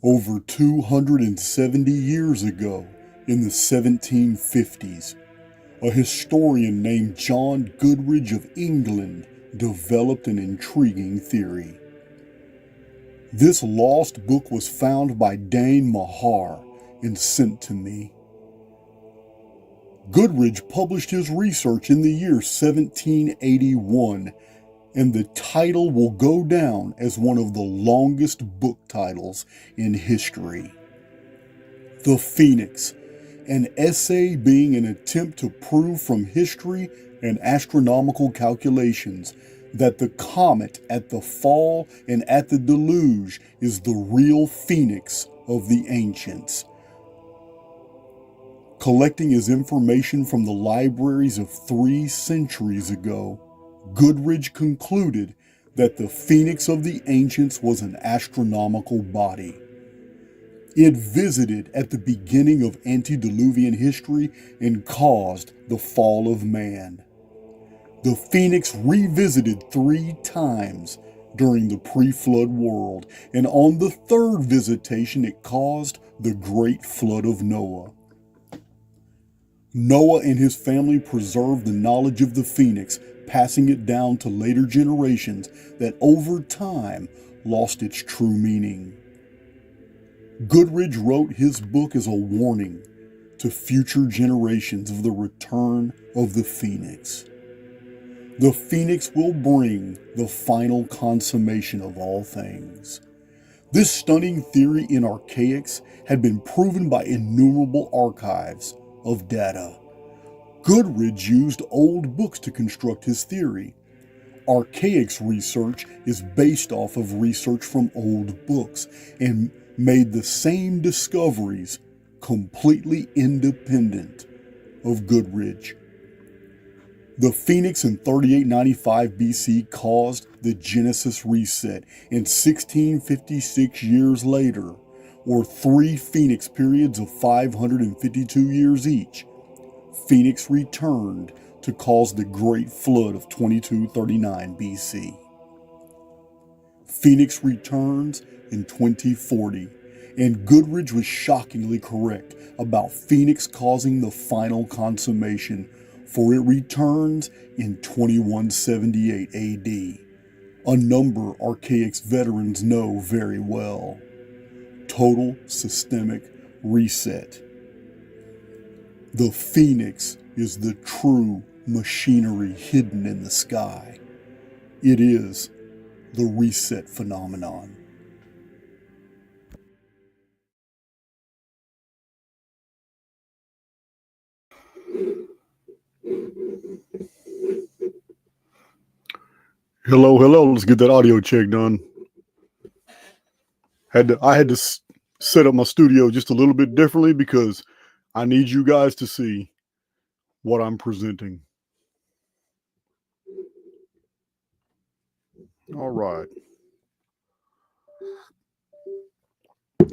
Over 270 years ago, in the 1750s, a historian named John Goodridge of England developed an intriguing theory. This lost book was found by Dane Mahar and sent to me. Goodridge published his research in the year 1781, and the title will go down as one of the longest book titles in history. The Phoenix, an essay being an attempt to prove from history and astronomical calculations that the comet at the fall and at the deluge is the real phoenix of the ancients. Collecting his information from the libraries of 3 centuries ago, Goodridge concluded that the phoenix of the ancients was an astronomical body. It visited at the beginning of antediluvian history and caused the fall of man. The phoenix revisited 3 times during the pre-flood world, and on the 3rd visitation it caused the great flood of Noah. Noah and his family preserved the knowledge of the phoenix, passing it down to later generations that over time lost its true meaning. Goodridge wrote his book as a warning to future generations of the return of the phoenix. The phoenix will bring the final consummation of all things. This stunning theory in Archaix had been proven by innumerable archives of data. Goodridge used old books to construct his theory. Archaix research is based off of research from old books and made the same discoveries completely independent of Goodridge. The Phoenix in 3895 BC caused the Genesis reset, and 1656 years later, or 3 Phoenix periods of 552 years each, Phoenix returned to cause the Great Flood of 2239 BC. Phoenix returns in 2040, and Goodridge was shockingly correct about Phoenix causing the final consummation, for it returns in 2178 AD, a number Archaix veterans know very well. Total systemic reset. The Phoenix is the true machinery hidden in the sky. It is the reset phenomenon. Hello, hello. Let's get that audio check done. I had to set up my studio just a little bit differently because I need you guys to see what I'm presenting. All right.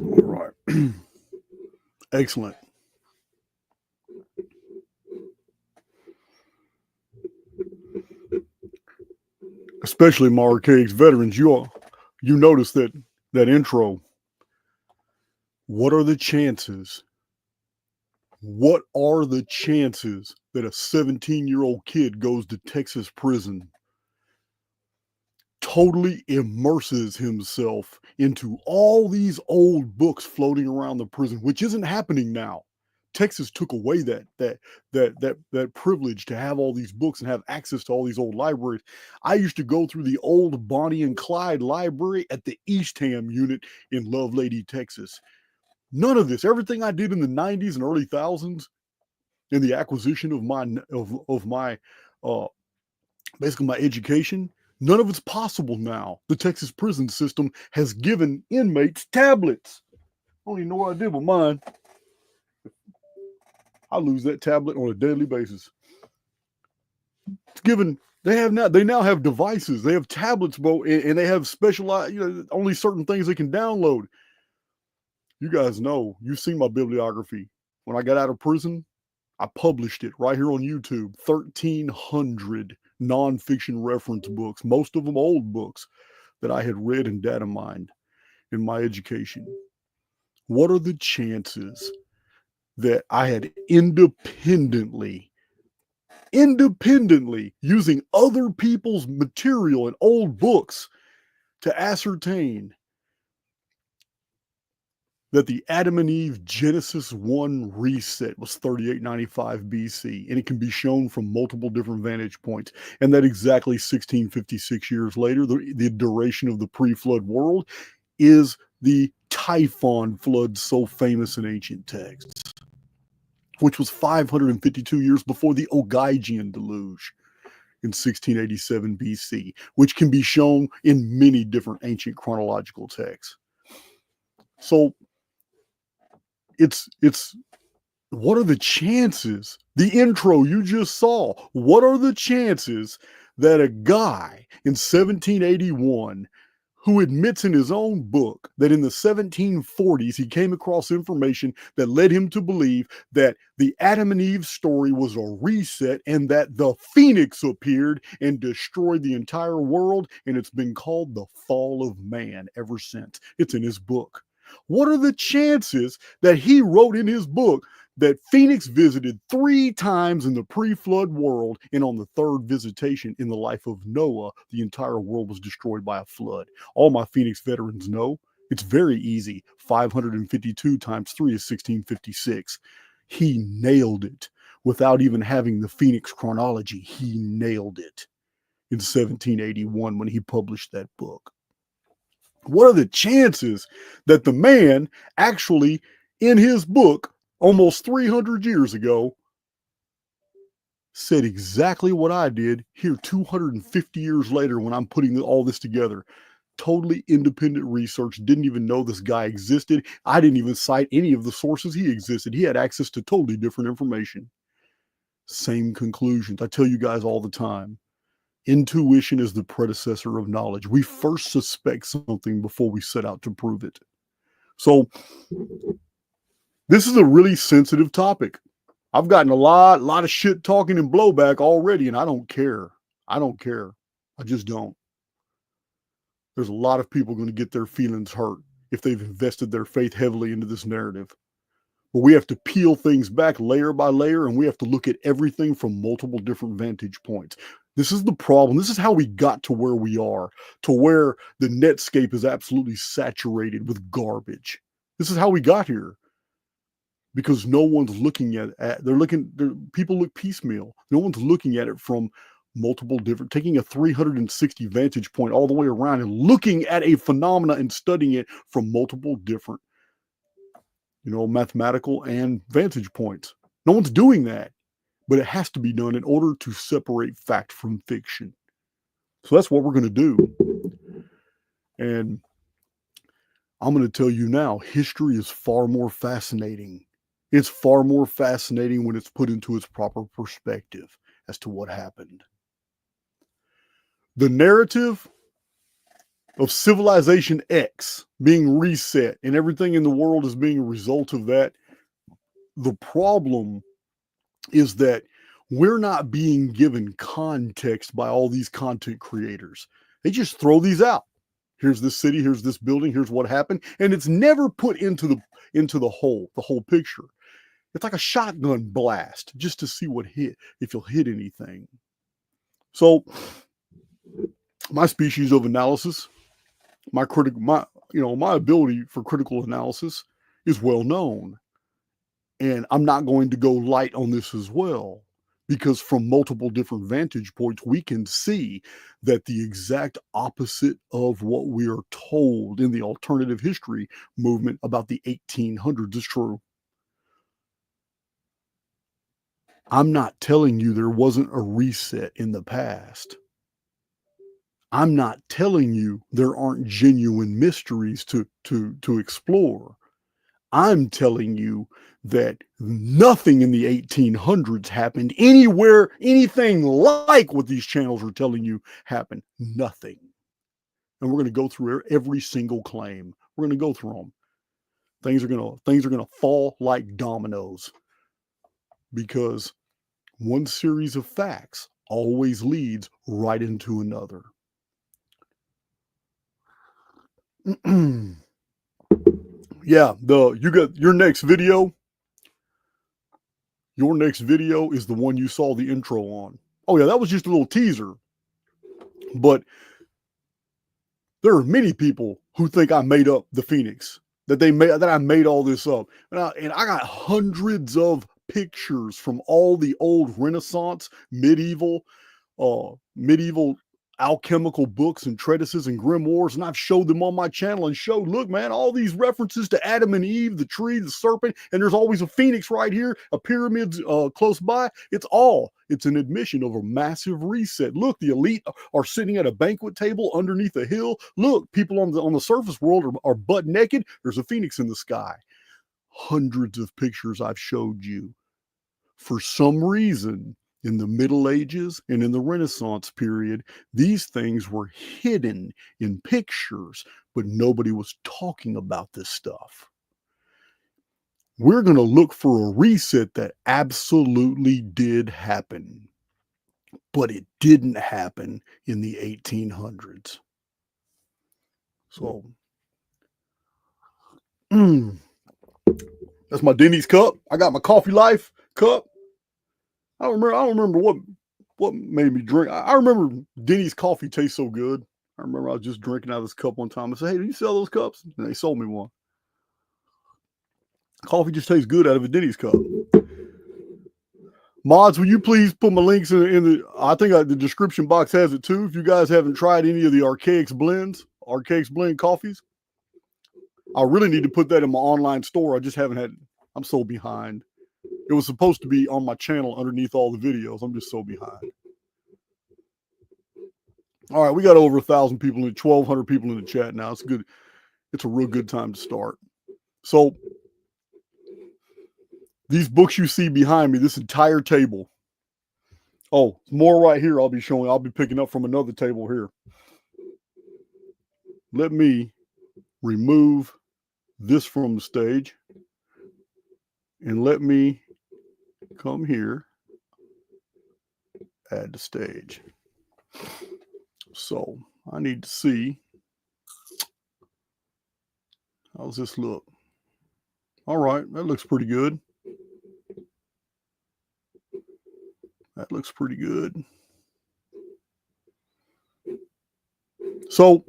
All right. Excellent. Especially my Archaix veterans, you notice that intro. What are the chances? What are the chances that a 17-year-old kid goes to Texas prison, totally immerses himself into all these old books floating around the prison, which isn't happening now? Texas took away that privilege to have all these books and have access to all these old libraries. I used to go through the old Bonnie and Clyde library at the Eastham unit in Lovelady, Texas. None of this, everything I did in the 90s and early thousands in the acquisition of my basically my education, none of it's possible now. The Texas prison system has given inmates tablets. I don't even know what I did with mine. I lose that tablet on a daily basis. It's given. They now have devices. They have tablets, bro, and they have specialized, only certain things they can download. You guys know, you've seen my bibliography. When I got out of prison, I published it right here on YouTube. 1,300 nonfiction reference books, most of them old books that I had read and data mined in my education. What are the chances that I had independently using other people's material and old books to ascertain that the Adam and Eve Genesis 1 reset was 3895 BC, and it can be shown from multiple different vantage points, and that exactly 1656 years later, the duration of the pre-flood world, is the Typhon flood so famous in ancient texts, which was 552 years before the Ogygian deluge in 1687 BC, which can be shown in many different ancient chronological texts. So it's what are the chances? The intro you just saw, what are the chances that a guy in 1781 who admits in his own book that in the 1740s he came across information that led him to believe that the Adam and Eve story was a reset and that the phoenix appeared and destroyed the entire world, and it's been called the fall of man ever since? It's in his book. What are the chances that he wrote in his book that Phoenix visited 3 times in the pre-flood world, and on the 3rd visitation in the life of Noah, the entire world was destroyed by a flood? All my Phoenix veterans know it's very easy. 552 times 3 is 1656. He nailed it without even having the Phoenix chronology. He nailed it in 1781 when he published that book. What are the chances that the man actually, in his book, almost 300 years ago, said exactly what I did here 250 years later when I'm putting all this together? Totally independent research, didn't even know this guy existed. I didn't even cite any of the sources he existed. He had access to totally different information. Same conclusions. I tell you guys all the time. Intuition is the predecessor of knowledge. We first suspect something before we set out to prove it. So this is a really sensitive topic. I've gotten a lot of shit talking and blowback already, and I don't care. I don't care. I just don't. There's a lot of people going to get their feelings hurt if they've invested their faith heavily into this narrative. But we have to peel things back layer by layer, and we have to look at everything from multiple different vantage points. This is the problem. This is how we got to where we are, to where the netscape is absolutely saturated with garbage. This is how we got here. Because no one's looking at people look piecemeal. No one's looking at it from multiple different, taking a 360 vantage point all the way around and looking at a phenomena and studying it from multiple different, mathematical and vantage points. No one's doing that, but it has to be done in order to separate fact from fiction. So that's what we're going to do. And I'm going to tell you now, history is far more fascinating. It's far more fascinating when it's put into its proper perspective as to what happened. The narrative of Civilization X being reset and everything in the world is being a result of that. The problem is that we're not being given context by all these content creators. They just throw these out. Here's this city, here's this building, here's what happened, and it's never put into the whole picture. It's like a shotgun blast just to see what hit, if you'll hit anything. So my species of analysis, my ability for critical analysis is well known. And I'm not going to go light on this as well, because from multiple different vantage points, we can see that the exact opposite of what we are told in the alternative history movement about the 1800s is true. I'm not telling you there wasn't a reset in the past. I'm not telling you there aren't genuine mysteries to explore. I'm telling you that nothing in the 1800s happened anywhere, anything like what these channels are telling you happened. Nothing. And we're going to go through every single claim. We're going to go through them. Things are going to fall like dominoes, because one series of facts always leads right into another. Yeah, you got your next video. Your next video is the one you saw the intro on. Oh yeah, that was just a little teaser. But there are many people who think I made up the Phoenix, that I made all this up. And I got hundreds of pictures from all the old Renaissance, medieval alchemical books and treatises and grimoires, and I've showed them on my channel and showed, look, man, all these references to Adam and Eve, the tree, the serpent, and there's always a phoenix right here, a pyramid close by. It's an admission of a massive reset. Look, the elite are sitting at a banquet table underneath a hill. Look, people on the surface world are butt naked. There's a phoenix in the sky. Hundreds of pictures I've showed you. For some reason, in the Middle Ages and in the Renaissance period, these things were hidden in pictures, but nobody was talking about this stuff. We're going to look for a reset that absolutely did happen, but it didn't happen in the 1800s. So, that's my Denny's cup. I got my Coffee Life cup. I don't remember what made me drink. I remember Denny's coffee tastes so good. I remember I was just drinking out of this cup one time. I said, hey, do you sell those cups? And they sold me one. Coffee just tastes good out of a Denny's cup. Mods, will you please put my links in the, I think the description box has it too. If you guys haven't tried any of the Archaix blend coffees, I really need to put that in my online store. I just haven't had, I'm so behind. It was supposed to be on my channel underneath all the videos. I'm just so behind. All right, we got over 1,000 people, 1,200 people in the chat now. It's good. It's a real good time to start. So these books you see behind me, this entire table. Oh, more right here I'll be showing. I'll be picking up from another table here. Let me remove this from the stage. And let me come here, add the stage. So I need to see, how's this look? All right, that looks pretty good. That looks pretty good. So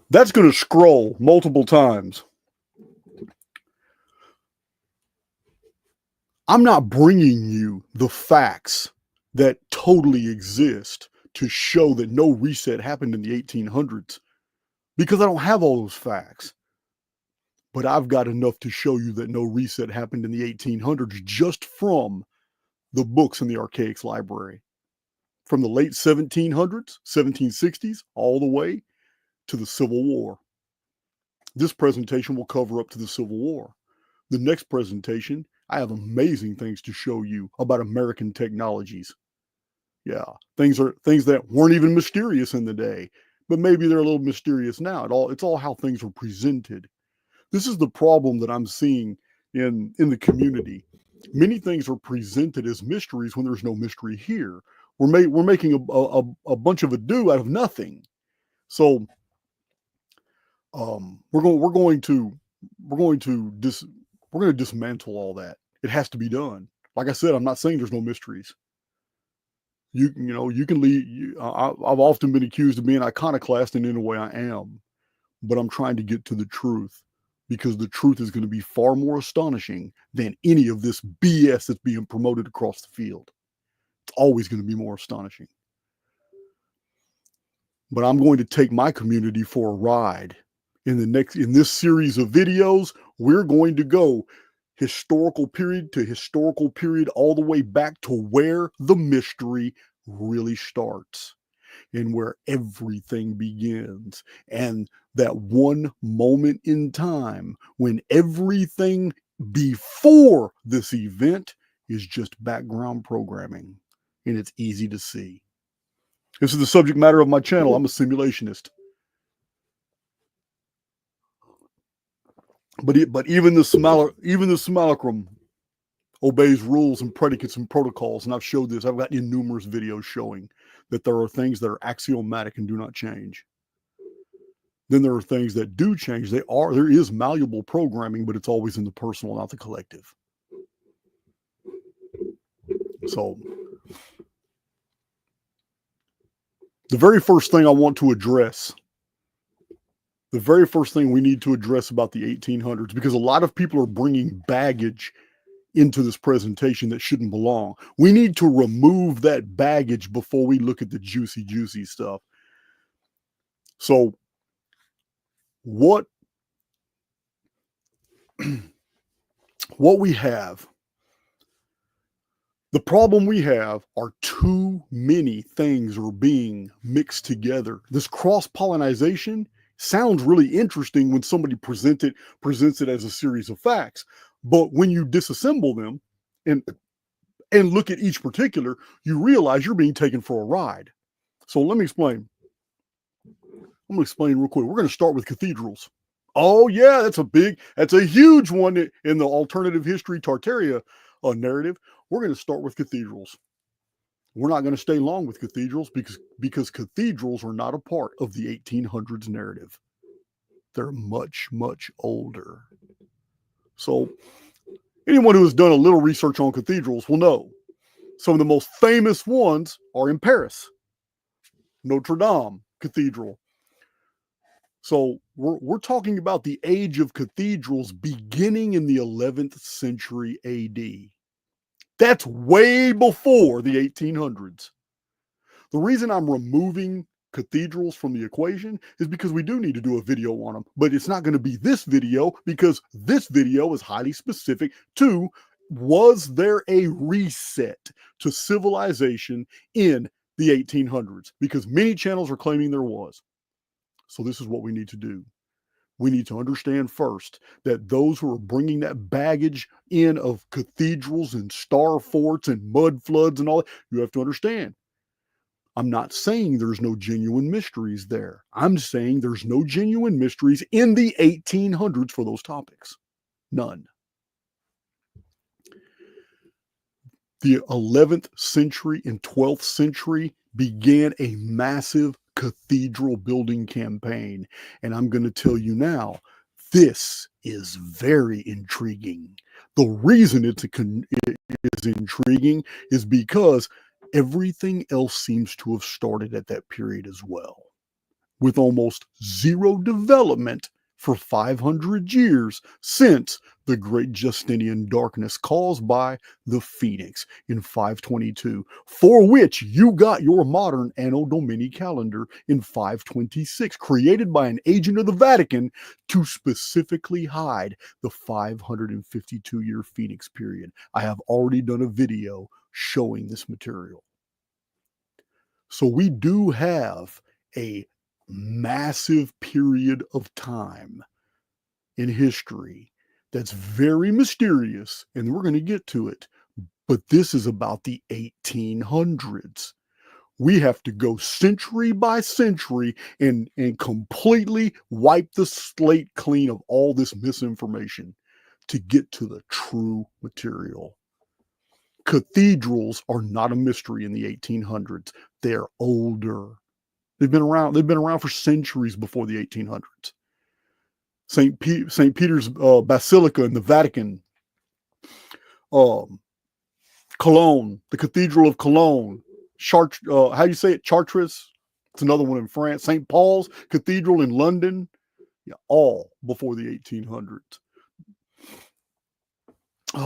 that's going to scroll multiple times. I'm not bringing you the facts that totally exist to show that no reset happened in the 1800s, because I don't have all those facts. But I've got enough to show you that no reset happened in the 1800s just from the books in the Archaix library. From the late 1700s, 1760s, all the way to the Civil War. This presentation will cover up to the Civil War. The next presentation, I have amazing things to show you about American technologies. Yeah, things that weren't even mysterious in the day, but maybe they're a little mysterious now. It's all how things were presented. This is the problem that I'm seeing in the community. Many things are presented as mysteries when there's no mystery here. We're making a bunch of ado out of nothing. So we're going to dismantle all that. It has to be done. Like I said, I'm not saying there's no mysteries. You can leave. I've often been accused of being iconoclast, and in a way I am, but I'm trying to get to the truth, because the truth is going to be far more astonishing than any of this BS that's being promoted across the field. It's always going to be more astonishing. But I'm going to take my community for a ride. In this series of videos, we're going to go historical period to historical period, all the way back to where the mystery really starts and where everything begins. And that one moment in time when everything before this event is just background programming, and it's easy to see. This is the subject matter of my channel. I'm a simulationist. But even the simulacrum obeys rules and predicates and protocols, and I've showed this. I've got numerous videos showing that there are things that are axiomatic and do not change. Then there are things that do change. There is malleable programming, but it's always in the personal, not the collective. So the very first thing I want to address, the very first thing we need to address about the 1800s, because a lot of people are bringing baggage into this presentation that shouldn't belong. We need to remove that baggage before we look at the juicy stuff. So what we have, the problem we have are too many things are being mixed together. This cross-pollination sounds really interesting when somebody presents it as a series of facts. But when you disassemble them and look at each particular, you realize you're being taken for a ride. So let me explain. I'm going to explain real quick. We're going to start with cathedrals. Oh yeah, that's a huge one in the alternative history Tartaria narrative. We're going to start with cathedrals. We're not going to stay long with cathedrals because cathedrals are not a part of the 1800s narrative. They're much, much older. So anyone who has done a little research on cathedrals will know some of the most famous ones are in Paris. Notre Dame Cathedral. So we're talking about the age of cathedrals beginning in the 11th century AD. That's way before the 1800s. The reason I'm removing cathedrals from the equation is because we do need to do a video on them, but it's not going to be this video because this video is highly specific to, was there a reset to civilization in the 1800s? Because many channels are claiming there was. So this is what we need to do. We need to understand first that those who are bringing that baggage in of cathedrals and star forts and mud floods and all that, you have to understand. I'm not saying there's no genuine mysteries there. I'm saying there's no genuine mysteries in the 1800s for those topics. None. The 11th century and 12th century began a massive cathedral building campaign. And I'm going to tell you now, this is very intriguing. The reason it is intriguing is because everything else seems to have started at that period as well, with almost zero development for 500 years since the Great Justinian darkness caused by the Phoenix in 522, for which you got your modern Anno Domini calendar in 526, created by an agent of the Vatican to specifically hide the 552-year Phoenix period. I have already done a video showing this material. So we do have a massive period of time in history that's very mysterious, and we're going to get to it. But this is about the 1800s. We have to go century by century and completely wipe the slate clean of all this misinformation to get to the true material. Cathedrals are not a mystery in the 1800s. They're older. They've been around for centuries before the 1800s. St. Peter's Basilica in the Vatican, Cologne, the Cathedral of Cologne, how do you say it? Chartres. It's another one in France. St. Paul's Cathedral in London, yeah, all before the 1800s.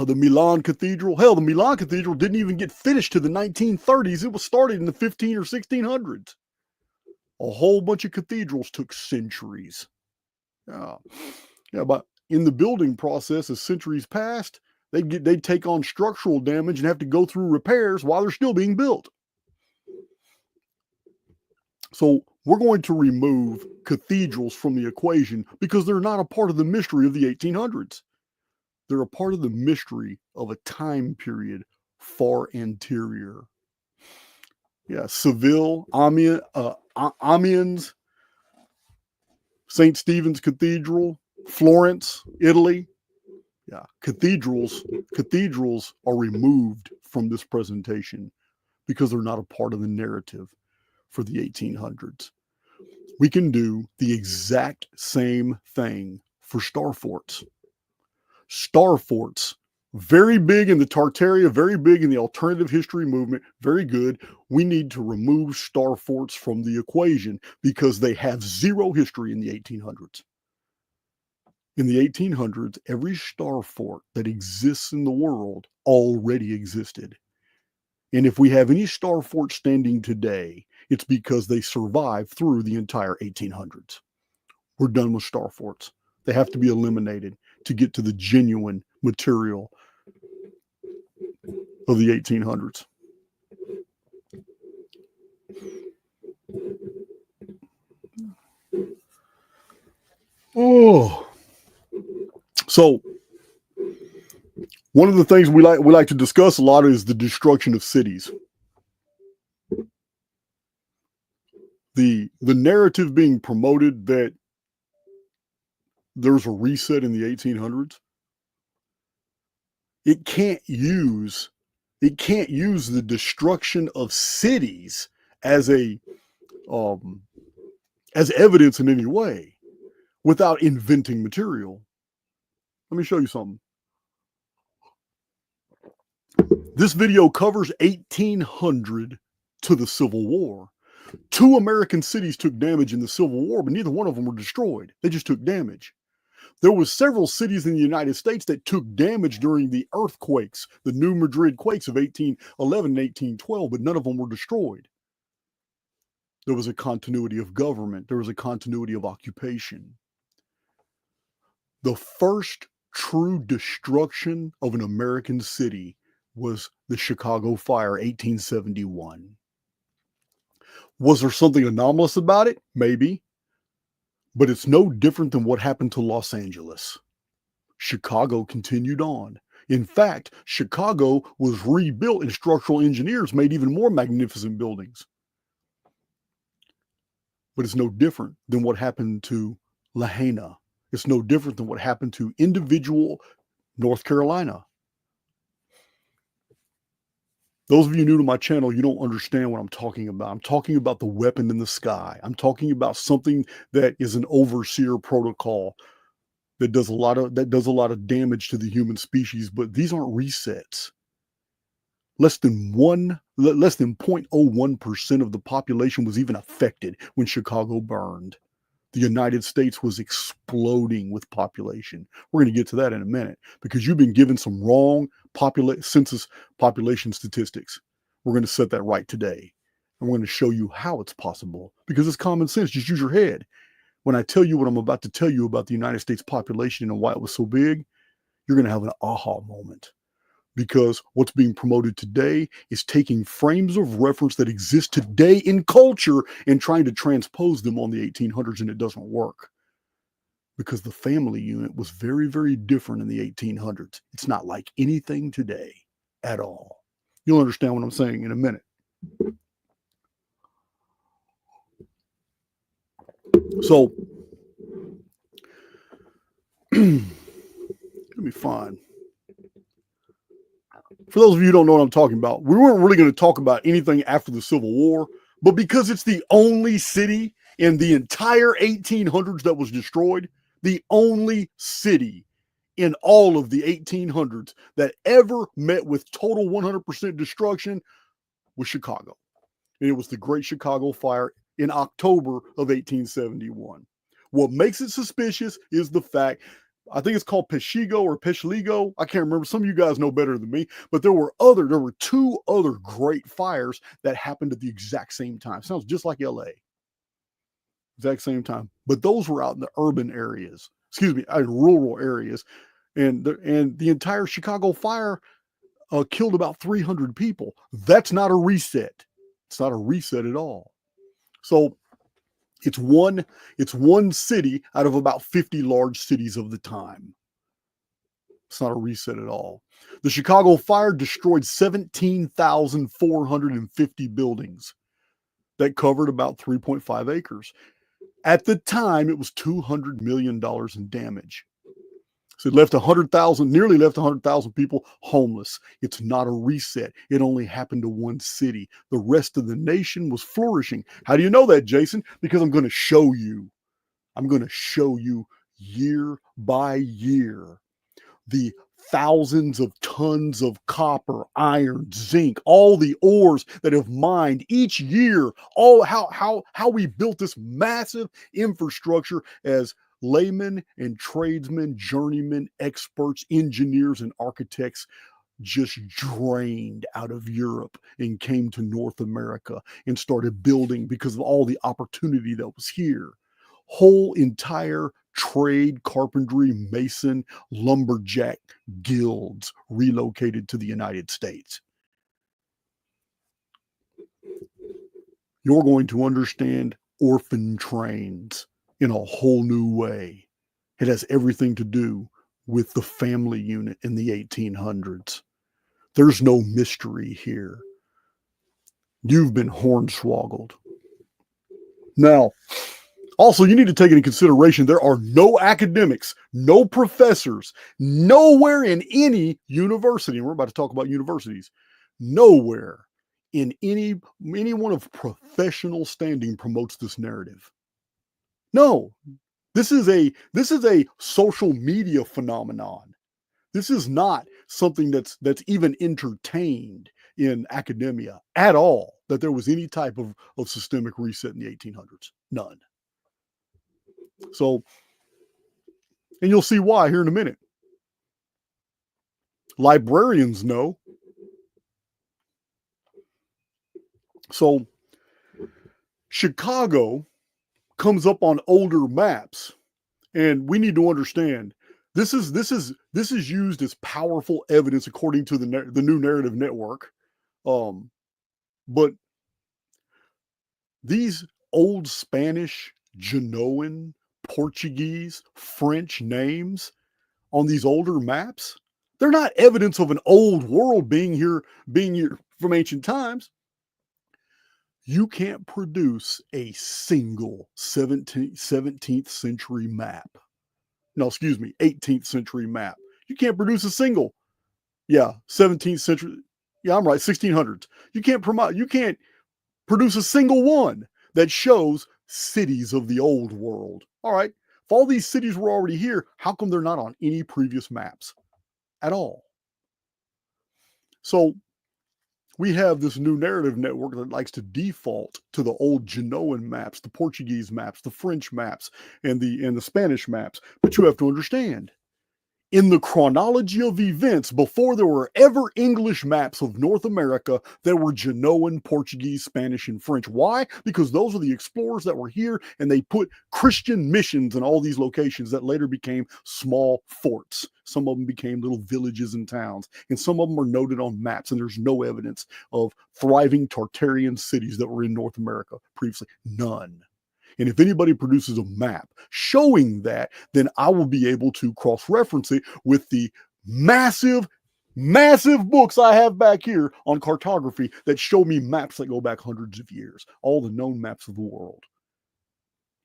The Milan Cathedral. Hell, the Milan Cathedral didn't even get finished to the 1930s. It was started in the 15 or 1600s. A whole bunch of cathedrals took centuries. But in the building process, as centuries passed, they'd take on structural damage and have to go through repairs while they're still being built. So we're going to remove cathedrals from the equation because they're not a part of the mystery of the 1800s. They're a part of the mystery of a time period far anterior. Yeah, Seville, Amiens, St. Stephen's Cathedral, Florence, Italy. Yeah, cathedrals are removed from this presentation because they're not a part of the narrative for the 1800s. We can do the exact same thing for star forts. Star forts, very big in the Tartaria, very big in the alternative history movement, very good. We need to remove star forts from the equation because they have zero history in the 1800s. In the 1800s, every star fort that exists in the world already existed. And if we have any star fort standing today, it's because they survived through the entire 1800s. We're done with star forts. They have to be eliminated to get to the genuine material of the 1800s. Oh, so one of the things we like to discuss a lot is the destruction of cities. The narrative being promoted that there's a reset in the 1800s. It can't use the destruction of cities as evidence in any way without inventing material. Let me show you something. This video covers 1800 to the Civil War. 2 American cities took damage in the Civil War, but neither one of them were destroyed. They just took damage. There were several cities in the United States that took damage during the earthquakes, the New Madrid quakes of 1811 and 1812, but none of them were destroyed. There was a continuity of government. There was a continuity of occupation. The first true destruction of an American city was the Chicago Fire, 1871. Was there something anomalous about it? Maybe. But it's no different than what happened to Los Angeles. Chicago continued on. In fact, Chicago was rebuilt and structural engineers made even more magnificent buildings. But it's no different than what happened to Lahaina. It's no different than what happened to individual North Carolina. Those of you new to my channel, you don't understand what I'm talking about. I'm talking about the weapon in the sky. I'm talking about something that is an overseer protocol that does a lot of damage to the human species, but these aren't resets. Less than 0.01% of the population was even affected when Chicago burned. The United States was exploding with population. We're going to get to that in a minute because you've been given some wrong census population statistics. We're going to set that right today. And we're going to show you how it's possible because it's common sense. Just use your head. When I tell you what I'm about to tell you about the United States population and why it was so big, you're going to have an aha moment. Because what's being promoted today is taking frames of reference that exist today in culture and trying to transpose them on the 1800s, and it doesn't work. Because the family unit was very, very different in the 1800s. It's not like anything today at all. You'll understand what I'm saying in a minute. So, let me find. For those of you who don't know what I'm talking about, we weren't really going to talk about anything after the Civil War, but because it's the only city in the entire 1800s that was destroyed, the only city in all of the 1800s that ever met with total 100% destruction was Chicago. And it was the Great Chicago Fire in October of 1871. What makes it suspicious is the fact, I think it's called Peshigo or Peshligo. I can't remember. Some of you guys know better than me, but there were 2 other great fires that happened at the exact same time. Sounds just like LA. Exact same time. But those were out in the urban areas, in rural areas. And the entire Chicago fire killed about 300 people. That's not a reset. It's not a reset at all. So it's one city out of about 50 large cities of the time. It's not a reset at all. The Chicago fire destroyed 17,450 buildings that covered about 3.5 acres. At the time, it was $200 million in damage. So it left 100,000, nearly left 100,000 people homeless. It's not a reset. It only happened to one city. The rest of the nation was flourishing. How do you know that, Jason? Because I'm going to show you. I'm going to show you year by year the thousands of tons of copper, iron, zinc, all the ores that have mined each year, all how we built this massive infrastructure as laymen and tradesmen, journeymen, experts, engineers, and architects just drained out of Europe and came to North America and started building because of all the opportunity that was here. Whole entire trade, carpentry, mason, lumberjack guilds relocated to the United States. You're going to understand orphan trains in a whole new way. It has everything to do with the family unit in the 1800s. There's no mystery here. You've been hornswoggled. Now, also, you need to take into consideration there are no academics, no professors, nowhere in any university, and we're about to talk about universities, nowhere in anyone of professional standing promotes this narrative. No, this is a social media phenomenon. This is not something that's even entertained in academia at all, that there was any type of systemic reset in the 1800s. None. So, and you'll see why here in a minute. Librarians know. So, Chicago comes up on older maps, and we need to understand this is used as powerful evidence according to the new narrative network. But these old Spanish, Genoan, Portuguese, French names on these older maps, they're not evidence of an old world being here from ancient times. You can't produce a single 17th century map. No, excuse me, 18th century map. You can't produce a single. Yeah, 17th century. Yeah, I'm right, 1600s. You can't produce a single one that shows cities of the old world. All right. If all these cities were already here, how come they're not on any previous maps at all? So we have this new narrative network that likes to default to the old Genoan maps, the Portuguese maps, the French maps, and the Spanish maps. But you have to understand, in the chronology of events, before there were ever English maps of North America, there were Genoan, Portuguese, Spanish, and French. Why? Because those are the explorers that were here, and they put Christian missions in all these locations that later became small forts. Some of them became little villages and towns, and some of them are noted on maps, and there's no evidence of thriving Tartarian cities that were in North America previously. None. And if anybody produces a map showing that, then I will be able to cross-reference it with the massive books I have back here on cartography that show me maps that go back hundreds of years, all the known maps of the world.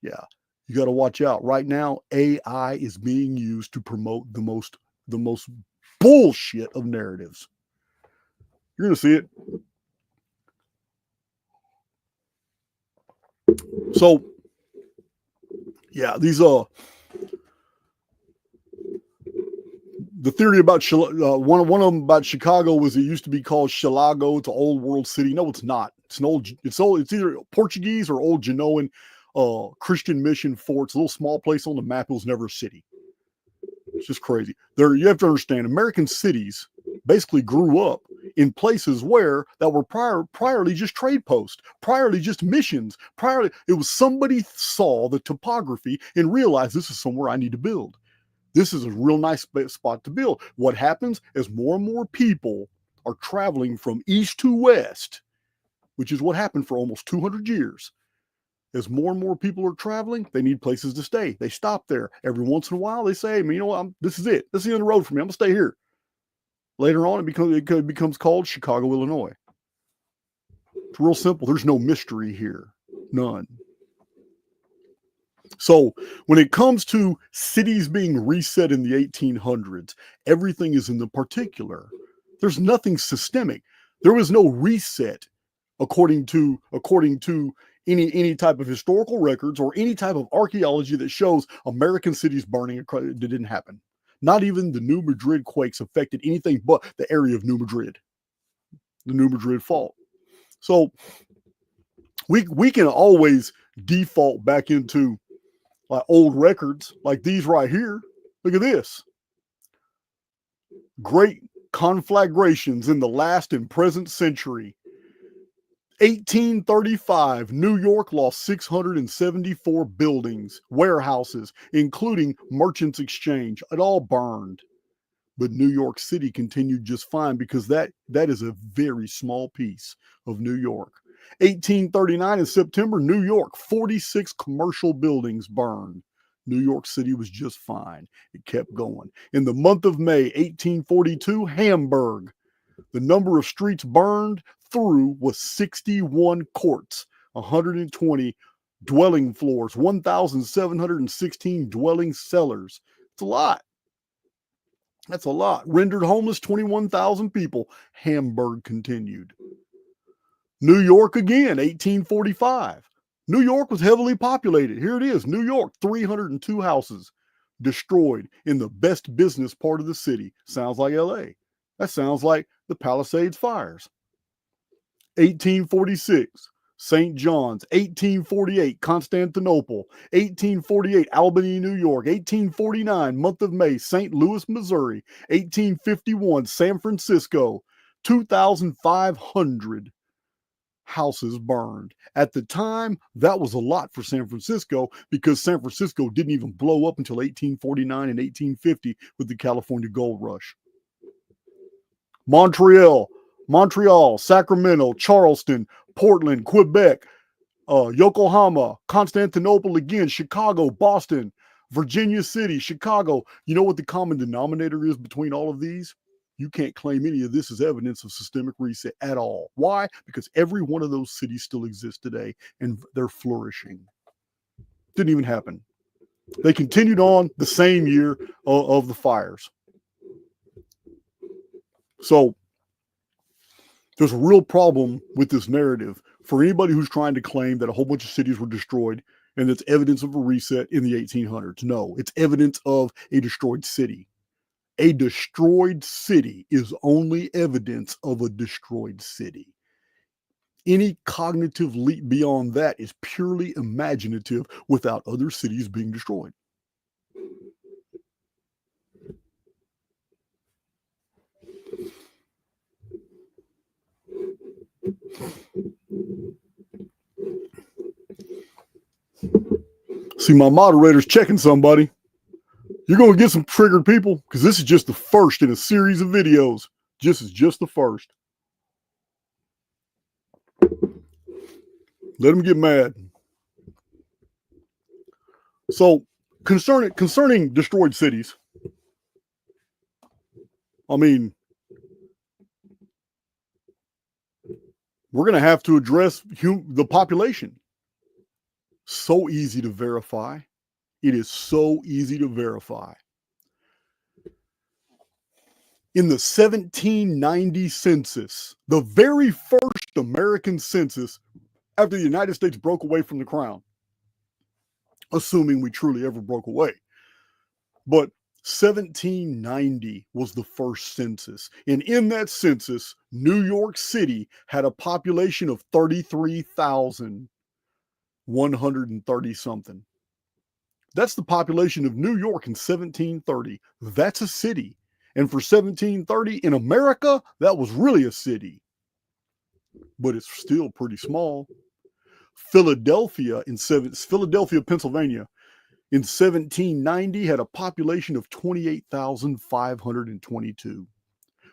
Yeah, you got to watch out. Right now, AI is being used to promote the most bullshit of narratives. You're going to see it. So, yeah, these the theory about one of them about Chicago was it used to be called Chilago. It's an old world city. No, it's not. It's either Portuguese or old Genoan Christian mission fort. It's a little small place on the map. It was never a city. It's just crazy. You have to understand, American cities basically grew up in places where that were priorly just trade posts, priorly just missions. It was somebody saw the topography and realized this is somewhere I need to build. This is a real nice spot to build. What happens as more and more people are traveling from east to west, which is what happened for almost 200 years. As more and more people are traveling, they need places to stay. They stop there. Every once in a while, they say, you know what, this is it. This is the end of the road for me. I'm going to stay here. Later on, it becomes called Chicago, Illinois. It's real simple. There's no mystery here. None. So when it comes to cities being reset in the 1800s, everything is in the particular. There's nothing systemic. There was no reset according to any type of historical records or any type of archaeology that shows American cities burning. It didn't happen. Not even the New Madrid quakes affected anything but the area of New Madrid, the New Madrid fault. So we can always default back into like old records like these right here. Look at this. Great conflagrations in the last and present century. 1835, New York lost 674 buildings, warehouses, including Merchants Exchange. It all burned. But New York City continued just fine because that is a very small piece of New York. 1839 in September, New York, 46 commercial buildings burned. New York City was just fine. It kept going. In the month of May, 1842, Hamburg, the number of streets burned through was 61 courts, 120 dwelling floors, 1,716 dwelling cellars. It's a lot. That's a lot. Rendered homeless 21,000 people. Hamburg continued. New York again, 1845. New York was heavily populated. Here it is. New York, 302 houses destroyed in the best business part of the city. Sounds like LA. That sounds like the Palisades fires. 1846, St. John's. 1848, Constantinople. 1848, Albany, New York. 1849, month of May, St. Louis, Missouri. 1851, San Francisco. 2,500 houses burned. At the time, that was a lot for San Francisco because San Francisco didn't even blow up until 1849 and 1850 with the California Gold Rush. Montreal, Sacramento, Charleston, Portland, Quebec, Yokohama, Constantinople again, Chicago, Boston, Virginia City, Chicago. You know what the common denominator is between all of these? You can't claim any of this as evidence of systemic reset at all. Why? Because every one of those cities still exists today and they're flourishing. Didn't even happen. They continued on the same year of the fires. So there's a real problem with this narrative for anybody who's trying to claim that a whole bunch of cities were destroyed and it's evidence of a reset in the 1800s. No, it's evidence of a destroyed city. A destroyed city is only evidence of a destroyed city. Any cognitive leap beyond that is purely imaginative without other cities being destroyed. See, my moderator's checking somebody. You're going to get some triggered people because this is just the first in a series of videos. This is just the first. Let them get mad. So, concerning destroyed cities, I mean, we're going to have to address the population. So easy to verify. It is so easy to verify. In the 1790 census, the very first American census after the United States broke away from the crown, assuming we truly ever broke away. But 1790 was the first census. And in that census, New York City had a population of 33,130 something. That's the population of New York in 1730. That's a city. And for 1730 in America, that was really a city. But it's still pretty small. Philadelphia, Pennsylvania, in 1790 had a population of 28,522.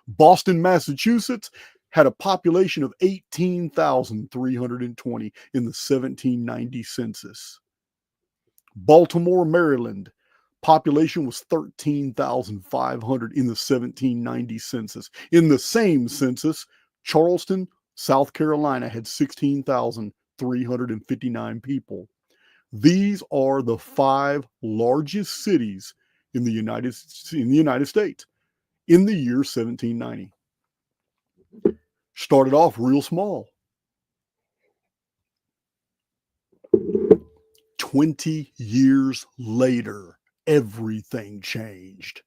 Boston, Massachusetts had a population of 18,320 in the 1790 census. Baltimore, Maryland, population was 13,500 in the 1790 census. In the same census, Charleston, South Carolina had 16,359 people. These are the 5 largest cities in the United States in the year 1790. Started off real small. 20 years later, everything changed.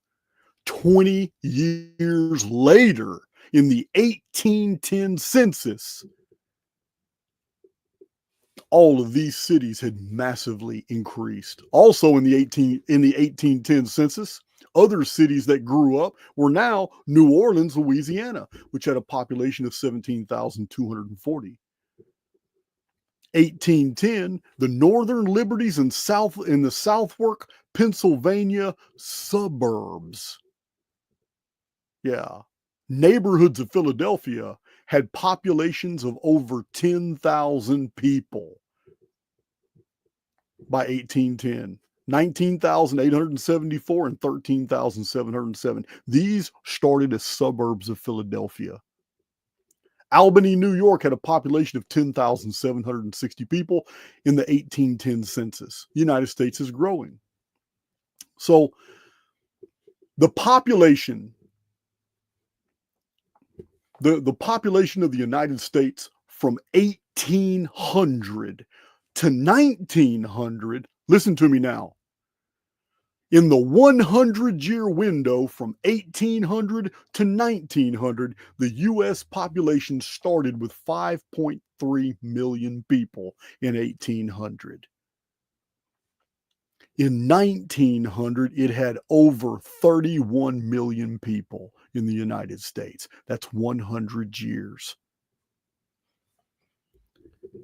20 years later, in the 1810 census, all of these cities had massively increased. Also in the 1810 census, other cities that grew up were now New Orleans, Louisiana, which had a population of 17,240. 1810, the Northern Liberties and the Southwark, Pennsylvania suburbs. Yeah. Neighborhoods of Philadelphia had populations of over 10,000 people by 1810. 19,874 and 13,707. These started as suburbs of Philadelphia. Albany, New York had a population of 10,760 people in the 1810 census. The United States is growing. So the population, the population of the United States from 1800 to 1900, listen to me now. In the 100-year window from 1800 to 1900, the U.S. population started with 5.3 million people in 1800. In 1900, it had over 31 million people in the United States. That's 100 years.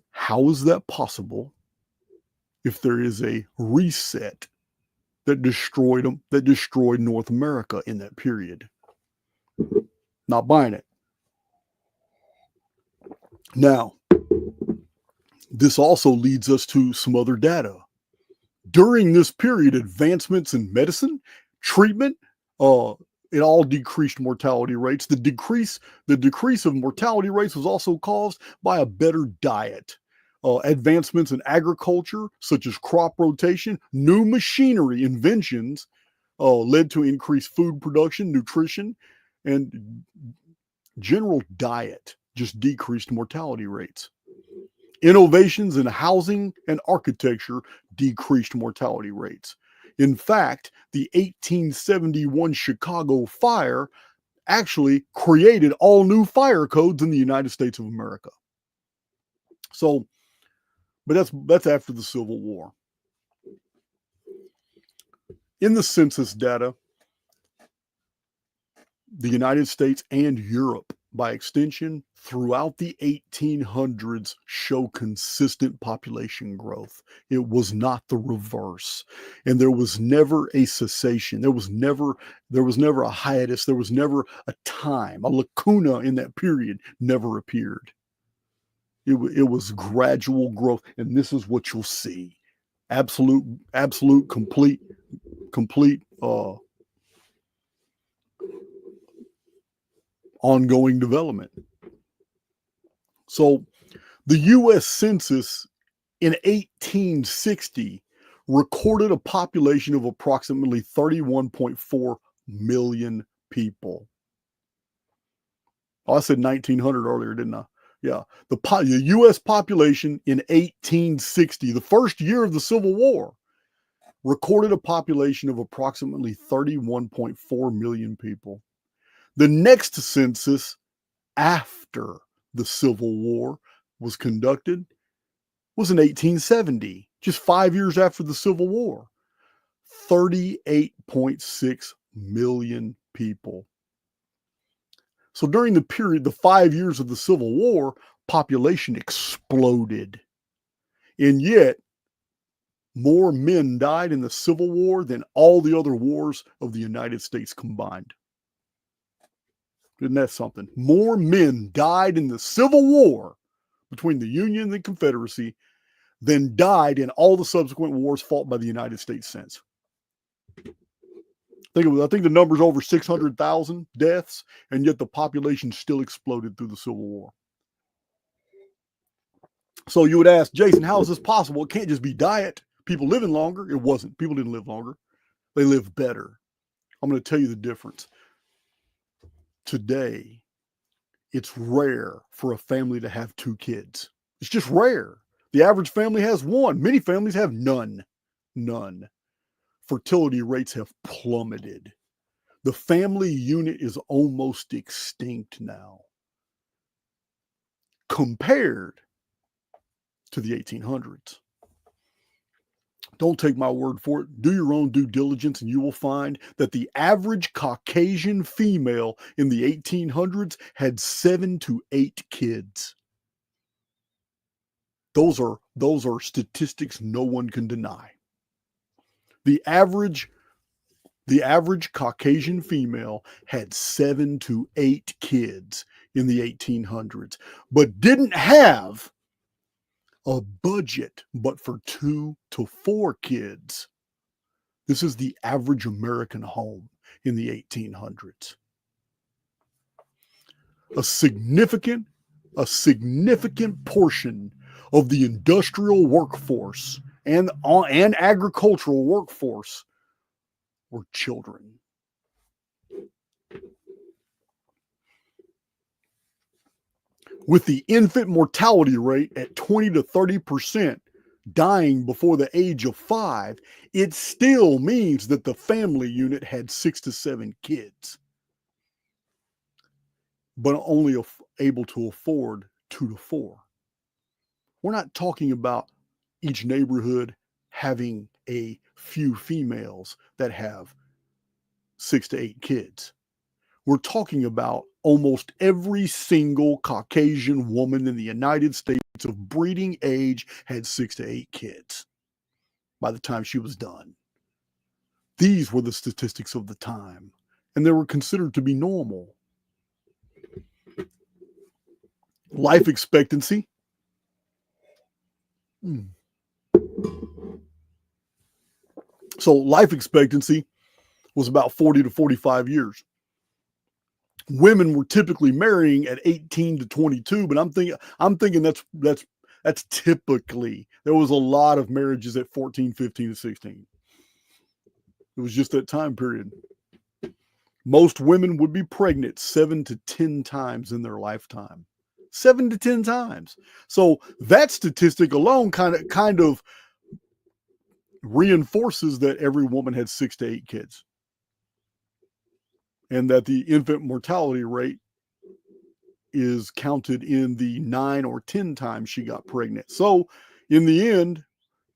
How is that possible if there is a reset that destroyed North America in that period? Not buying it. Now, this also leads us to some other data. During this period, advancements in medicine, treatment, it all decreased mortality rates. The decrease of mortality rates was also caused by a better diet. Advancements in agriculture, such as crop rotation, new machinery inventions, led to increased food production, nutrition, and general diet just decreased mortality rates. Innovations in housing and architecture decreased mortality rates. In fact, the 1871 Chicago fire actually created all new fire codes in the United States of America. So, but that's after the Civil War. In the census data, the United States and Europe, by extension, throughout the 1800s, show consistent population growth. It was not the reverse. And there was never a cessation. There was never a hiatus. There was never a time. A lacuna in that period never appeared. It was gradual growth. And this is what you'll see. Absolute, complete ongoing development. So the U.S. Census in 1860 recorded a population of approximately 31.4 million people. Oh, I said 1900 earlier, didn't I? Yeah. The U.S. population in 1860, the first year of the Civil War, recorded a population of approximately 31.4 million people. The next census after the Civil War was conducted was in 1870, just 5 years after the Civil War. 38.6 million people. So during the 5 years of the Civil War, population exploded. And yet, more men died in the Civil War than all the other wars of the United States combined. Isn't that something? More men died in the Civil War between the Union and the Confederacy than died in all the subsequent wars fought by the United States since. I think the number's over 600,000 deaths, and yet the population still exploded through the Civil War. So you would ask, Jason, how is this possible? It can't just be diet. People living longer? It wasn't. People didn't live longer. They lived better. I'm going to tell you the difference. Today, it's rare for a family to have 2 kids. It's just rare. The average family has 1. Many families have none. None. Fertility rates have plummeted. The family unit is almost extinct now compared to the 1800s. Don't take my word for it. Do your own due diligence, and you will find that the average Caucasian female in the 1800s had 7 to 8 kids. Those are statistics no one can deny. The average Caucasian female had 7 to 8 kids in the 1800s, but didn't have a budget but for 2 to 4 kids. This is the average American home in the 1800s. A significant portion of the industrial workforce and agricultural workforce were children. With the infant mortality rate at 20 to 30%, dying before the age of 5, it still means that the family unit had 6 to 7 kids, but only able to afford 2 to 4. We're not talking about each neighborhood having a few females that have 6 to 8 kids. We're talking about almost every single Caucasian woman in the United States of breeding age had 6 to 8 kids by the time she was done. These were the statistics of the time, and they were considered to be normal. Life expectancy. So life expectancy was about 40 to 45 years. Women were typically marrying at 18 to 22, but I'm thinking that's typically. There was a lot of marriages at 14, 15, and 16. It was just that time period. Most women would be pregnant 7 to 10 times in their lifetime. 7 to 10 times. So that statistic alone kind of reinforces that every woman had 6 to 8 kids, and that the infant mortality rate is counted in the 9 or 10 times she got pregnant. So in the end,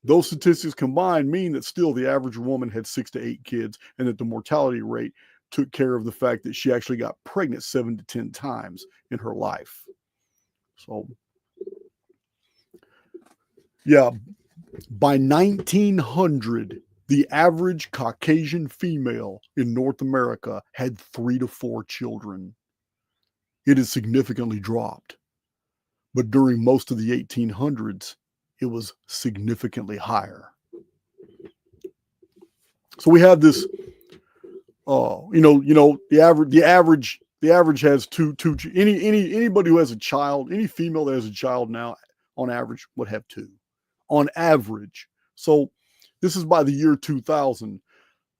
those statistics combined mean that still the average woman had 6 to 8 kids, and that the mortality rate took care of the fact that she actually got pregnant 7 to 10 times in her life. So, yeah, by 1900, the average Caucasian female in North America had 3 to 4 children. It has significantly dropped. But during most of the 1800s, it was significantly higher. So we have this, the average has two. Anybody who has a child, any female that has a child now, on average, would have 2, on average. So this is by the year 2000,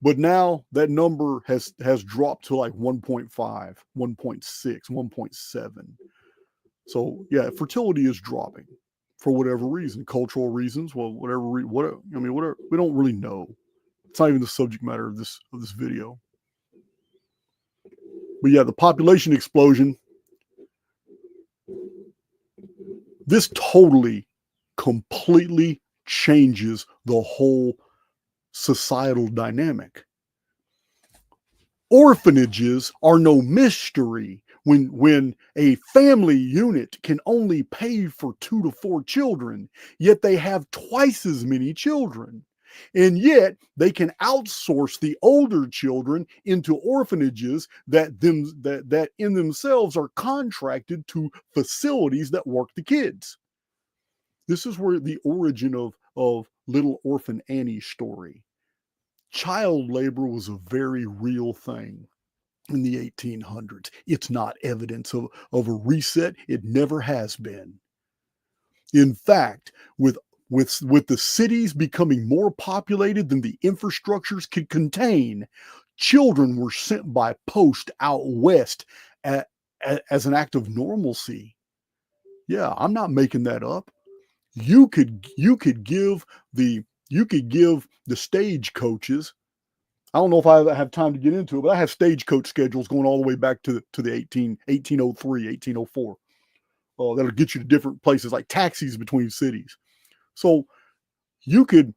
but now that number has dropped to like 1.5, 1.6, 1.7. So yeah, fertility is dropping for whatever reason, cultural reasons. Well, whatever. We don't really know. It's not even the subject matter of this video. But yeah, the population explosion. This totally, completely changes the whole societal dynamic. Orphanages are no mystery when a family unit can only pay for 2 to 4 children, yet they have twice as many children. And yet they can outsource the older children into orphanages that in themselves are contracted to facilities that work the kids. This is where the origin of Little Orphan Annie's story. Child labor was a very real thing in the 1800s. It's not evidence of a reset. It never has been. In fact, with With the cities becoming more populated than the infrastructures could contain, children were sent by post out west as an act of normalcy. Yeah, I'm not making that up. You could give the stage coaches. I don't know if I have time to get into it, but I have stagecoach schedules going all the way back to the 1803, 1804. That'll get you to different places like taxis between cities. So you could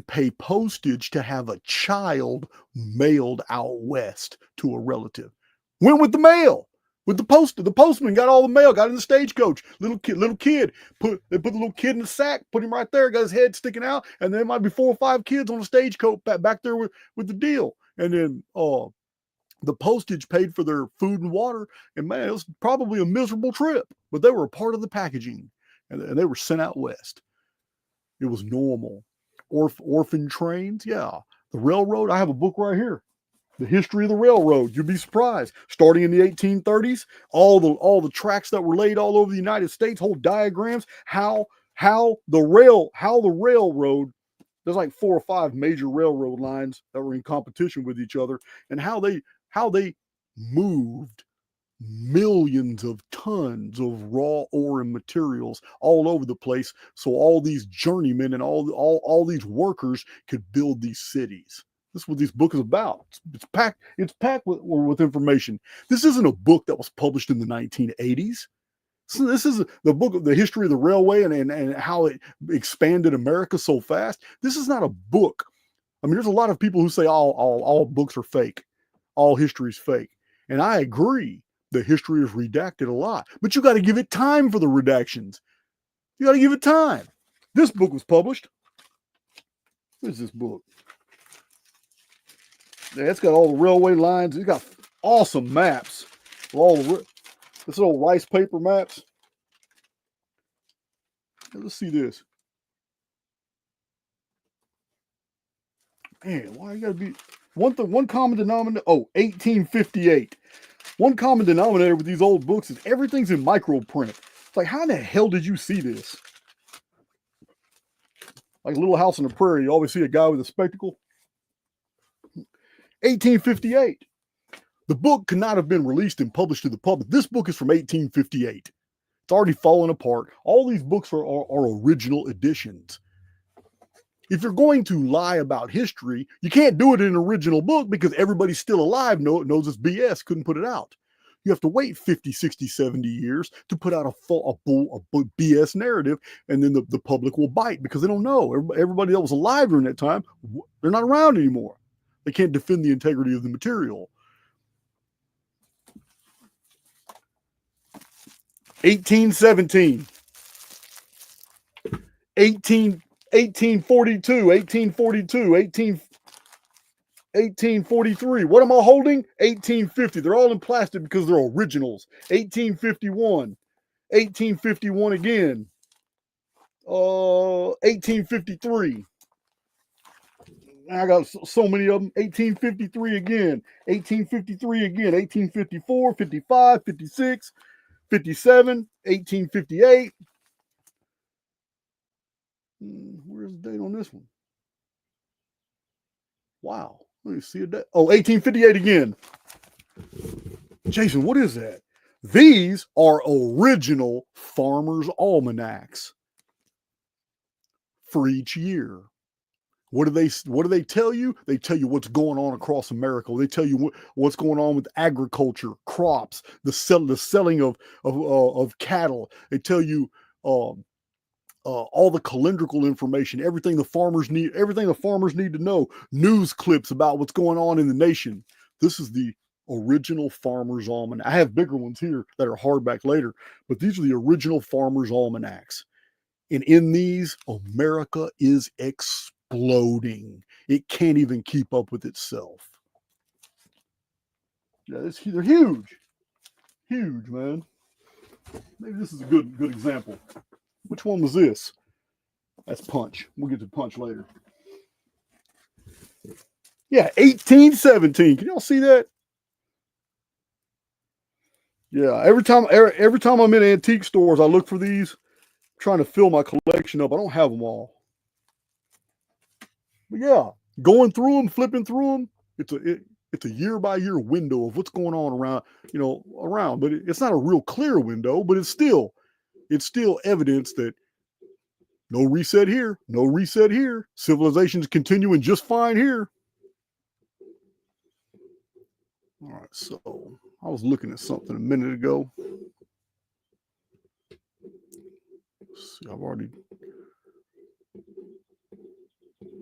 pay postage to have a child mailed out west to a relative. Went with the mail. With the postman got all the mail, got in the stagecoach. Little kid, they put the little kid in the sack, put him right there, got his head sticking out, and there might be 4 or 5 kids on the stagecoach back there with the deal. And then the postage paid for their food and water, and man, it was probably a miserable trip, but they were a part of the packaging, and they were sent out west. It was normal. Orphan trains, yeah. The railroad, I have a book right here. The history of the railroad. You'd be surprised. Starting in the 1830s, all the tracks that were laid all over the United States, whole diagrams, how the railroad, there's like 4 or 5 major railroad lines that were in competition with each other, and how they moved millions of tons of raw ore and materials all over the place, so all these journeymen and all these workers could build these cities. This is what this book is about. It's packed with information. This isn't a book that was published in the 1980s. So this is the book of the history of the railway and how it expanded America so fast. This is not a book. I mean, there's a lot of people who say all books are fake. All history is fake. And I agree that history is redacted a lot. But you got to give it time for the redactions. You got to give it time. This book was published. What is this book? Yeah, it's got all the railway lines. It's got awesome maps. All the this little rice paper maps. Let's see this. Man, why you gotta be one common denominator? Oh, 1858. One common denominator with these old books is everything's in micro print. It's like, how in the hell did you see this? Like Little House on the Prairie, you always see a guy with a spectacle. 1858. The book could not have been released and published to the public. This book is from 1858. It's already fallen apart. All these books are original editions. If you're going to lie about history, you can't do it in an original book because everybody still alive knows it's BS, couldn't put it out. You have to wait 50, 60, 70 years to put out a BS narrative, and then the public will bite because they don't know. Everybody that was alive during that time, they're not around anymore. They can't defend the integrity of the material. 1817, 1842, 1843. What am I holding? 1850. They're all in plastic because they're originals. 1851, 1851 again. 1853. I got so many of them. 1853 again. 1853 again. 1854, 55, 56, 57, 1858. Where's the date on this one? Wow. Let me see a date. Oh, 1858 again. Jason, what is that? These are original farmers' almanacs for each year. What do they tell you? They tell you what's going on across America. They tell you what's going on with agriculture, crops, the selling of cattle. They tell you all the calendrical information, everything the farmers need to know, news clips about what's going on in the nation. This is the original Farmer's Almanac. I have bigger ones here that are hardback later, but these are the original Farmer's Almanacs. And in these, America is exploding. It can't even keep up with itself. Yeah, they're huge. Huge, man. Maybe this is a good example. Which one was this? That's Punch. We'll get to Punch later. Yeah, 1817. Can y'all see that? Yeah, every time I'm in antique stores, I look for these. trying to fill my collection up. I don't have them all. But yeah, going through them, flipping through them, it's a year by year window of what's going on around. But it's not a real clear window, but it's still evidence that no reset here, no reset here. Civilization's continuing just fine here. All right, so I was looking at something a minute ago. Let's see, I've already.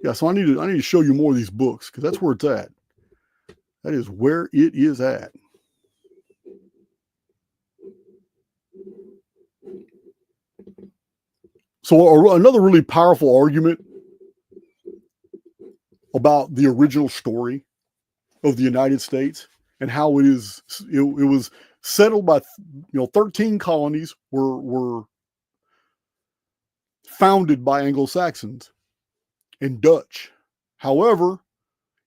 Yeah, so I need to show you more of these books because that's where it's at. That is where it is at. So another really powerful argument about the original story of the United States and how it was settled by 13 colonies were founded by Anglo-Saxons and Dutch. However,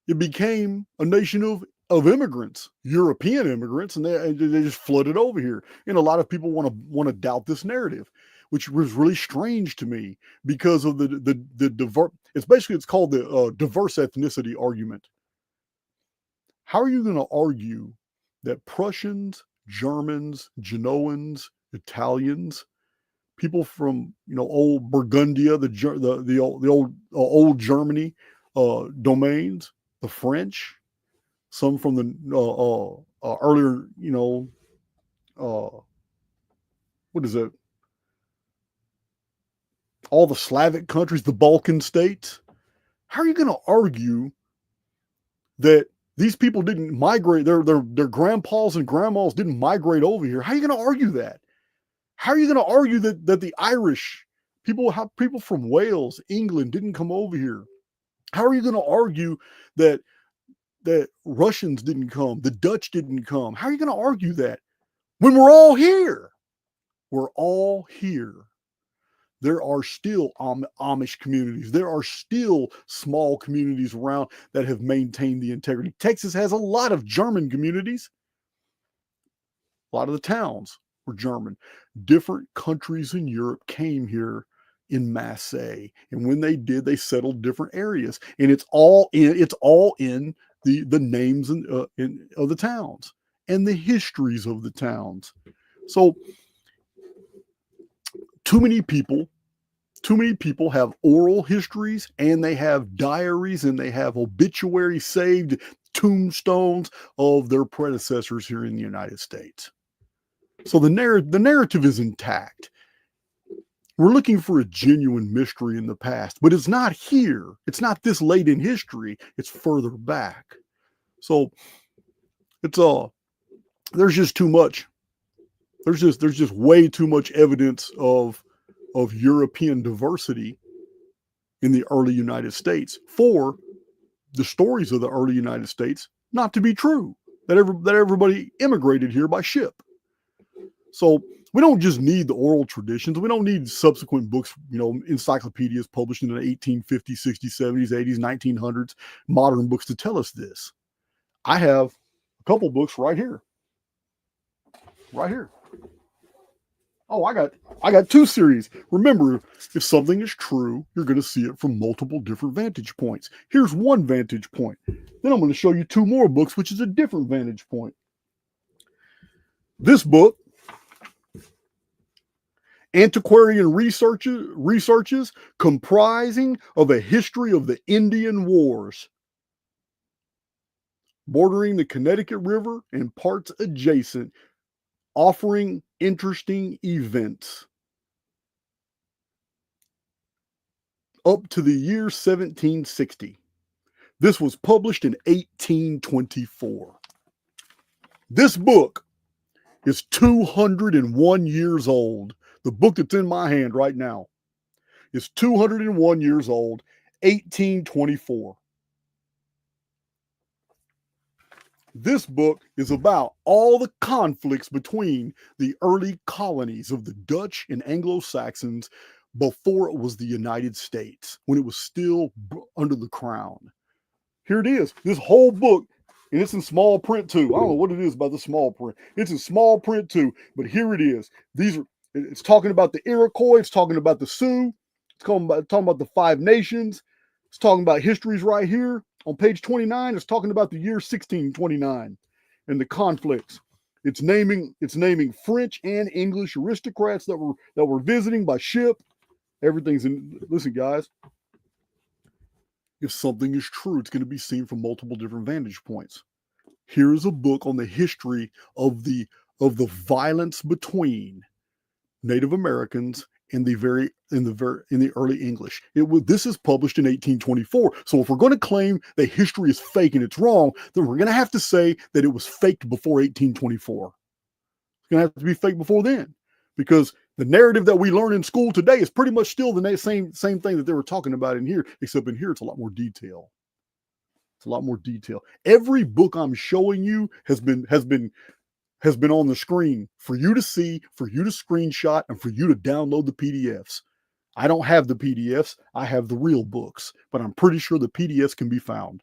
it became a nation of immigrants, European immigrants, and they just flooded over here. And a lot of people want to doubt this narrative, which was really strange to me because of the diverse. It's called the diverse ethnicity argument. How are you going to argue that Prussians, Germans, Genoans, Italians, people from old Burgundia, the old Germany domains, the French, some from the earlier, what is it? All the Slavic countries, the Balkan states. How are you going to argue that these people didn't migrate? Their grandpas and grandmas didn't migrate over here. How are you going to argue that? How are you going to argue that the Irish people from Wales, England didn't come over here? How are you going to argue that Russians didn't come, the Dutch didn't come? How are you going to argue that when we're all here? We're all here. There are still Amish communities. There are still small communities around that have maintained the integrity. Texas has a lot of German communities. A lot of the towns were German. Different countries in Europe came here in masse, and when they did, they settled different areas. And it's all in the names of the towns and the histories of the towns. So too many people have oral histories, and they have diaries, and they have obituaries, saved tombstones of their predecessors here in the United States. So the narrative is intact. We're looking for a genuine mystery in the past, but it's not here. It's not this late in history. It's further back. So it's there's just too much. There's just way too much evidence of European diversity in the early United States for the stories of the early United States not to be true, that everybody immigrated here by ship. So we don't just need the oral traditions. We don't need subsequent books, encyclopedias published in the 1850s, 60s, 70s, 80s, 1900s, modern books to tell us this. I have a couple books right here. Right here. Oh, I got two series. Remember, if something is true, you're going to see it from multiple different vantage points. Here's one vantage point. Then I'm going to show you two more books, which is a different vantage point. This book, Antiquarian Researches Comprising of a History of the Indian Wars, bordering the Connecticut River and parts adjacent, offering interesting events up to the year 1760. This was published in 1824. This book is 201 years old. The book that's in my hand right now is 201 years old, 1824. This book is about all the conflicts between the early colonies of the Dutch and Anglo-Saxons before it was the United States, when it was still under the crown. Here it is, this whole book, and it's in small print too. I don't know what it is about the small print. It's in small print too, but here it is. These are It's talking about the Iroquois. It's talking about the Sioux. It's talking about the Five Nations. It's talking about histories right here. On page 29, it's talking about the year 1629 and the conflicts. It's naming French and English aristocrats that were visiting by ship. Everything's in. Listen, guys. If something is true, it's going to be seen from multiple different vantage points. Here is a book on the history of the violence between Native Americans in the early English. This is published in 1824. So if we're going to claim that history is fake and it's wrong, then we're going to have to say that it was faked before 1824. It's going to have to be fake before then, because the narrative that we learn in school today is pretty much still the same thing that they were talking about in here, except in here it's a lot more detail. It's a lot more detail. Every book I'm showing you has been on the screen for you to see, for you to screenshot, and for you to download the PDFs. I don't have the PDFs. I have the real books, but I'm pretty sure the PDFs can be found.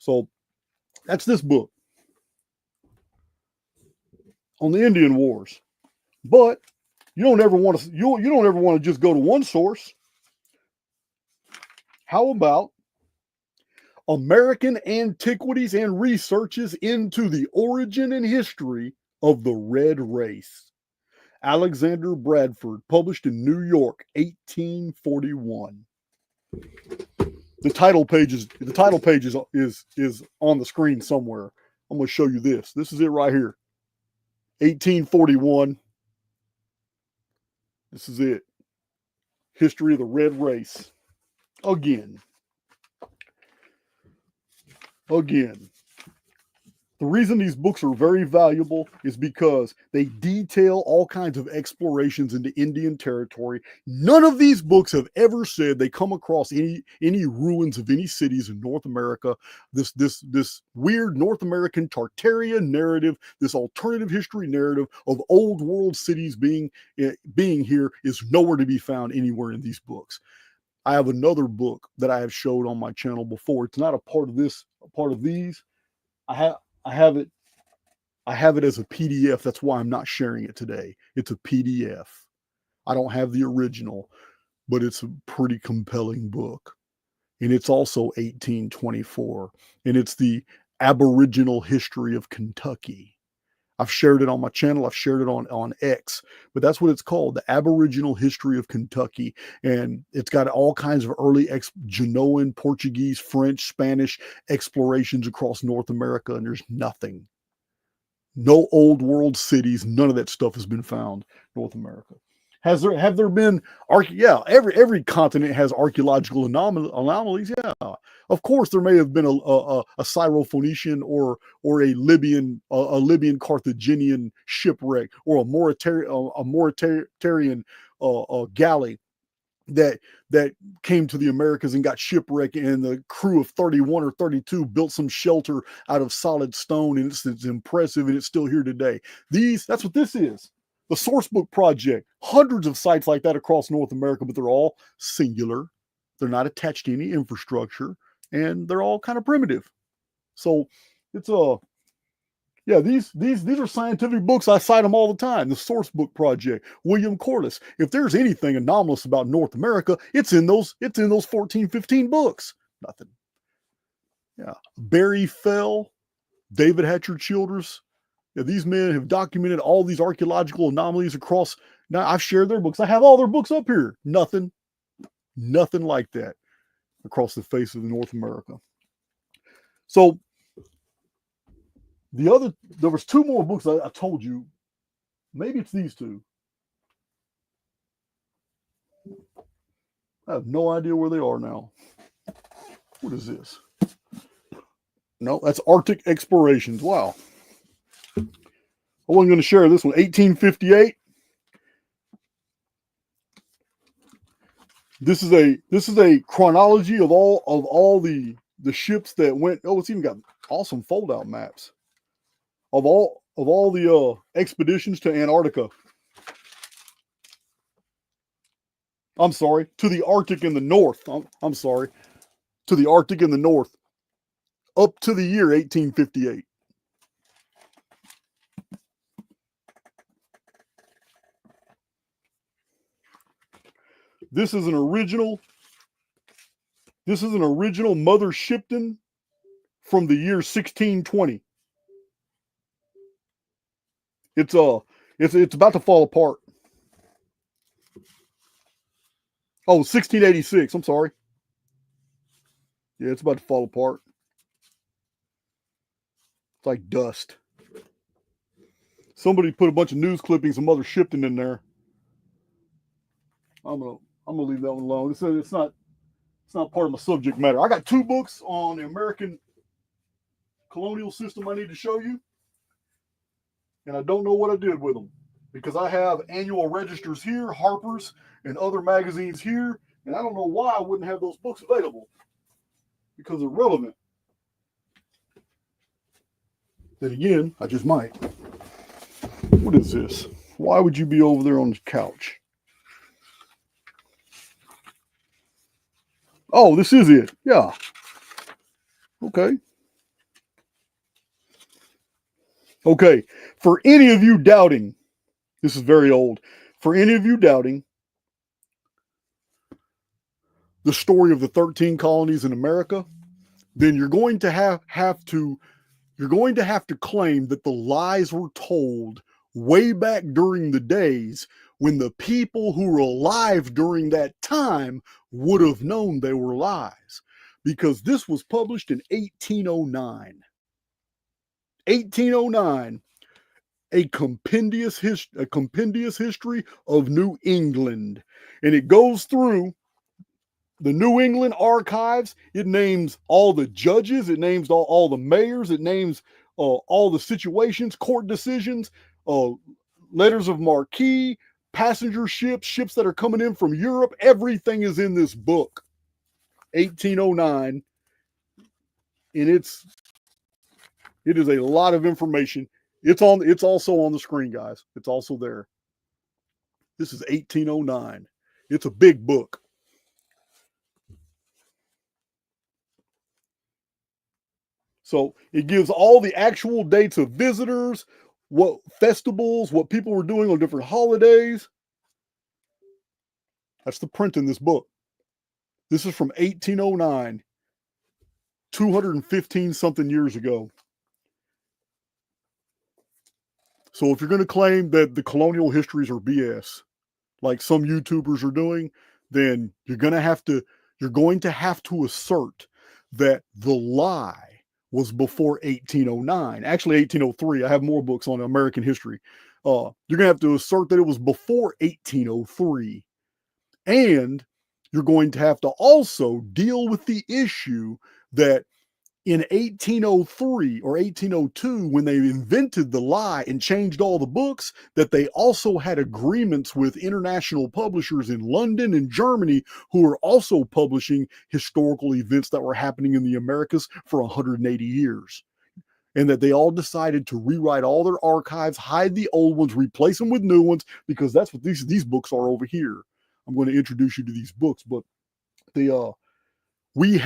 So that's this book on the Indian Wars. But you don't ever want to just go to one source. How about American Antiquities and Researches into the Origin and History of the Red Race? Alexander Bradford, published in New York, 1841. The title page is on the screen somewhere. I'm going to show you this. This is it right here. 1841. This is it. History of the Red Race. Again. The reason these books are very valuable is because they detail all kinds of explorations into Indian territory. None of these books have ever said they come across any ruins of any cities in North America. This weird North American Tartaria narrative, this alternative history narrative of old world cities being here, is nowhere to be found anywhere in these books. I have another book that I have showed on my channel before. It's not a part of these. I have it as a PDF. That's why I'm not sharing it today. It's a PDF. I don't have the original, but it's a pretty compelling book. And it's also 1824. And it's the Aboriginal history of Kentucky. I've shared it on my channel. I've shared it on X, but that's what it's called, the Aboriginal history of Kentucky. And it's got all kinds of early Genoan, Portuguese, French, Spanish explorations across North America. And there's nothing. No old world cities. None of that stuff has been found in North America. Have there been, every continent has archaeological anomalies. Yeah, of course there may have been a Syro-Phoenician or a Libyan Carthaginian shipwreck, or a Mauritanian galley that came to the Americas and got shipwrecked, and the crew of 31 or 32 built some shelter out of solid stone, and it's impressive, and it's still here today. That's what this is. The Sourcebook Project, hundreds of sites like that across North America, but they're all singular. They're not attached to any infrastructure, and they're all kind of primitive. So it's these are scientific books. I cite them all the time. The Sourcebook Project, William Corliss. If there's anything anomalous about North America, it's in those 14, 15 books. Nothing. Yeah. Barry Fell, David Hatcher Childress. Yeah, these men have documented all these archaeological anomalies across. Now, I've shared their books. I have all their books up here. Nothing like that across the face of North America. So there was two more books I told you. Maybe it's these two. I have no idea where they are now. What is this? No, that's Arctic Explorations. Wow. I wasn't going to share this one. 1858. This is a chronology of all the ships that went. Oh, it's even got awesome fold out maps of all the expeditions to Antarctica. I'm sorry, to the Arctic in the north. I'm sorry, to the Arctic in the north, up to the year 1858. This is an original. This is an original Mother Shipton from the year 1620. It's about to fall apart. Oh, 1686. I'm sorry. Yeah, it's about to fall apart. It's like dust. Somebody put a bunch of news clippings of Mother Shipton in there. I'm gonna leave that one alone. It's not part of my subject matter. I got 2 books on the American colonial system I need to show you, and I don't know what I did with them because I have annual registers here, Harper's, and other magazines here, and I don't know why I wouldn't have those books available because they're relevant. Then again, I just might. What is this? Why would you be over there on the couch? Oh, this is it. Yeah. Okay. Okay. For any of you doubting, this is very old. For any of you doubting the story of the 13 colonies in America, then you're going to have to claim that the lies were told way back during the days when the people who were alive during that time would have known they were lies, because this was published in 1809. 1809, a compendious history of New England, and it goes through the New England archives. It names all the judges, it names all the mayors, it names all the situations, court decisions, letters of marque, passenger ships that are coming in from Europe. Everything is in this book, 1809, and it is a lot of information. It's also on the screen, guys. It's also there. This is 1809. It's a big book. So it gives all the actual dates of visitors, what festivals, what people were doing on different holidays. That's the print in this book. This is from 1809, 215 something years ago. So if you're going to claim that the colonial histories are BS, like some YouTubers are doing, then you're going to have to assert that the lie was before 1809. Actually, 1803. I have more books on American history. You're going to have to assert that it was before 1803. And you're going to have to also deal with the issue that in 1803 or 1802, when they invented the lie and changed all the books, that they also had agreements with international publishers in London and Germany who were also publishing historical events that were happening in the Americas for 180 years. And that they all decided to rewrite all their archives, hide the old ones, replace them with new ones, because that's what these books are over here. I'm going to introduce you to these books, but we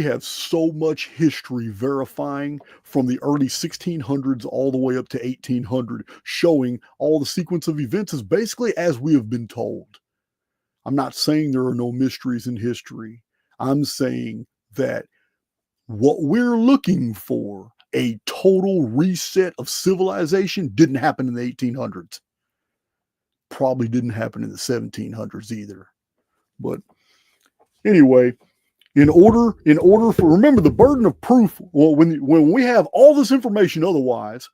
have so much history verifying from the early 1600s all the way up to 1800, showing all the sequence of events is basically as we have been told. I'm not saying there are no mysteries in history. I'm saying that what we're looking for, a total reset of civilization, didn't happen in the 1800s. Probably didn't happen in the 1700s either. But anyway, in order for, remember, the burden of proof, well, when we have all this information otherwise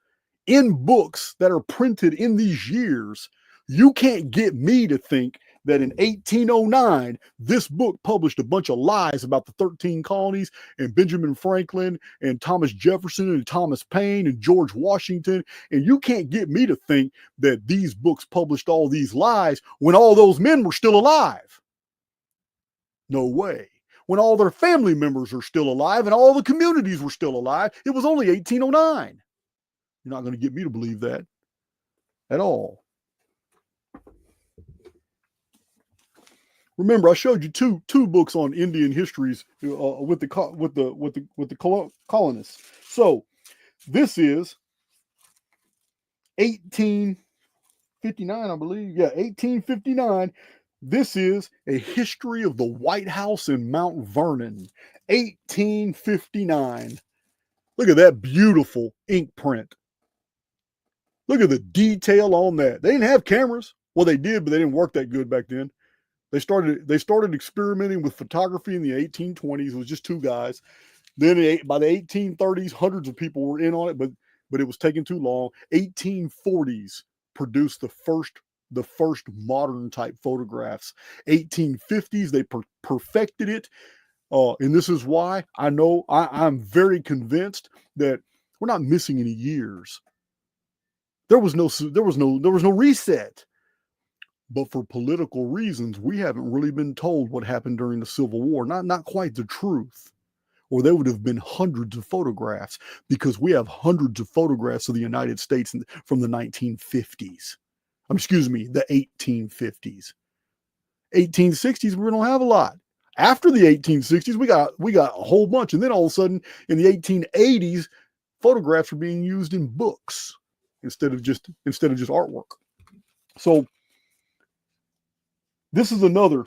in books that are printed in these years, you can't get me to think that in 1809 this book published a bunch of lies about the 13 colonies and Benjamin Franklin and Thomas Jefferson and Thomas Paine and George Washington, and you can't get me to think that these books published all these lies when all those men were still alive. No way. When all their family members are still alive and all the communities were still alive, it was only 1809. You're not going to get me to believe that at all. Remember, I showed you two books on Indian histories with the colonists. So this is 1859, I believe. Yeah, 1859. This is A History of the White House in Mount Vernon, 1859. Look at that beautiful ink print. Look at the detail on that. They didn't have cameras. Well, they did, but they didn't work that good back then. They started experimenting with photography in the 1820s. It was just two guys. Then by the 1830s, hundreds of people were in on it, but it was taking too long. 1840s produced the first modern type photographs. 1850s they perfected it, and this is why I'm very convinced that we're not missing any years. There was no reset. But for political reasons, we haven't really been told what happened during the Civil War. Not quite the truth. Or there would have been hundreds of photographs, because we have hundreds of photographs of the United States from the 1950s. Excuse me, the 1850s. 1860s, we don't have a lot. After the 1860s, we got a whole bunch. And then all of a sudden, in the 1880s, photographs were being used in books instead of just artwork. So this is another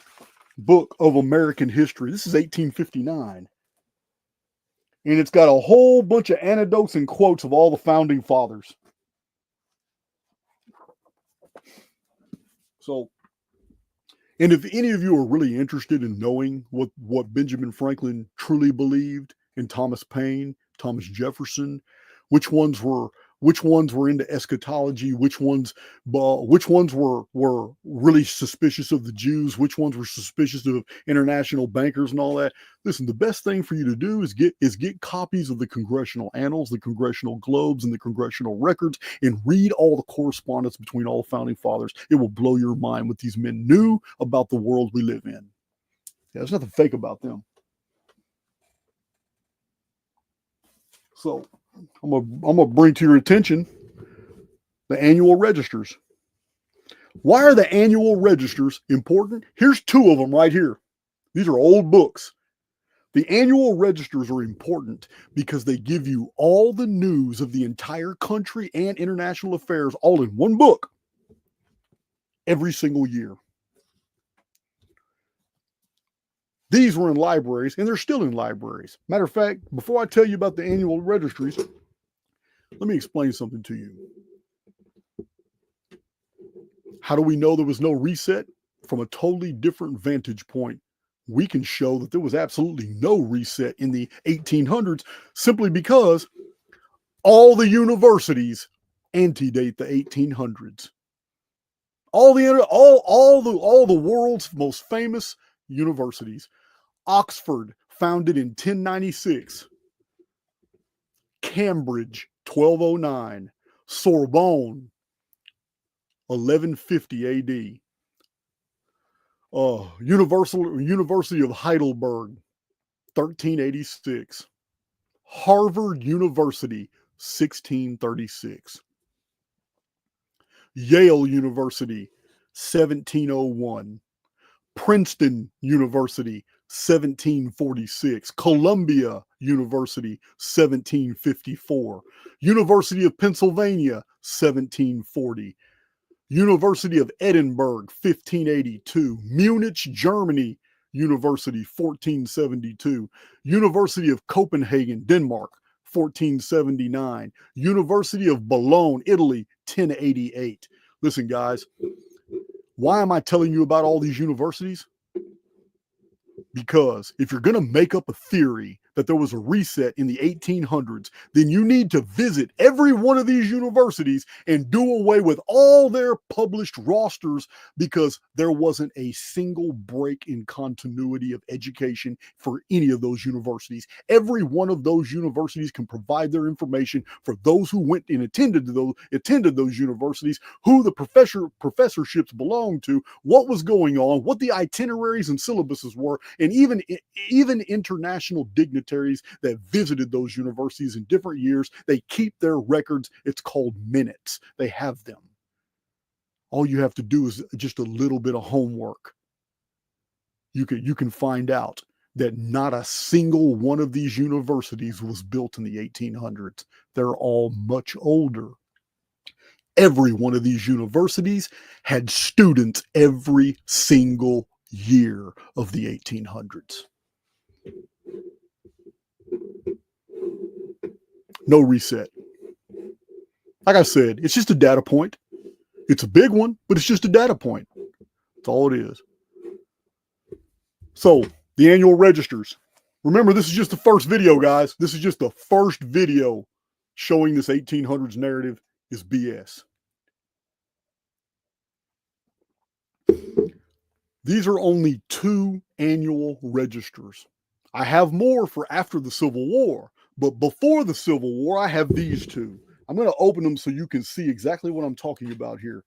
book of American history. This is 1859. And it's got a whole bunch of anecdotes and quotes of all the founding fathers. So, and if any of you are really interested in knowing what Benjamin Franklin truly believed, and Thomas Paine, Thomas Jefferson, which ones were into eschatology, which ones were really suspicious of the Jews, which ones were suspicious of international bankers and all that. Listen, the best thing for you to do is get copies of the Congressional Annals, the Congressional Globes, and the Congressional Records, and read all the correspondence between all the founding fathers. It will blow your mind what these men knew about the world we live in. Yeah, there's nothing fake about them. So I'm gonna bring to your attention the annual registers. Why are the annual registers important? Here's two of them right here. These are old books. The annual registers are important because they give you all the news of the entire country and international affairs all in one book every single year. These were in libraries, and they're still in libraries. Matter of fact, before I tell you about the annual registries, let me explain something to you. How do we know there was no reset? From a totally different vantage point, we can show that there was absolutely no reset in the 1800s, simply because all the universities antedate the 1800s. All the world's most famous universities. Oxford, founded in 1096. Cambridge, 1209. Sorbonne, 1150 AD. University of Heidelberg, 1386. Harvard University, 1636. Yale University, 1701. Princeton University, 1746. Columbia University, 1754. University of Pennsylvania, 1740. University of Edinburgh, 1582. Munich, Germany University, 1472. University of Copenhagen, Denmark, 1479. University of Bologna, Italy, 1088. Listen, guys, why am I telling you about all these universities? Because if you're going to make up a theory that there was a reset in the 1800s, then you need to visit every one of these universities and do away with all their published rosters, because there wasn't a single break in continuity of education for any of those universities. Every one of those universities can provide their information for those who went and attended those universities, who the professorships belonged to, what was going on, what the itineraries and syllabuses were, and even international dignitaries that visited those universities in different years. They keep their records. It's called minutes. They have them. All you have to do is just a little bit of homework. You can find out that not a single one of these universities was built in the 1800s. They're all much older. Every one of these universities had students every single year of the 1800s. No reset. Like I said, it's just a data point. It's a big one, but it's just a data point. That's all it is. So, the annual registers. Remember, this is just the first video, guys. This is just the first video showing this 1800s narrative is BS. These are only 2 annual registers. I have more for after the Civil War, but before the Civil War, I have these 2. I'm going to open them so you can see exactly what I'm talking about here.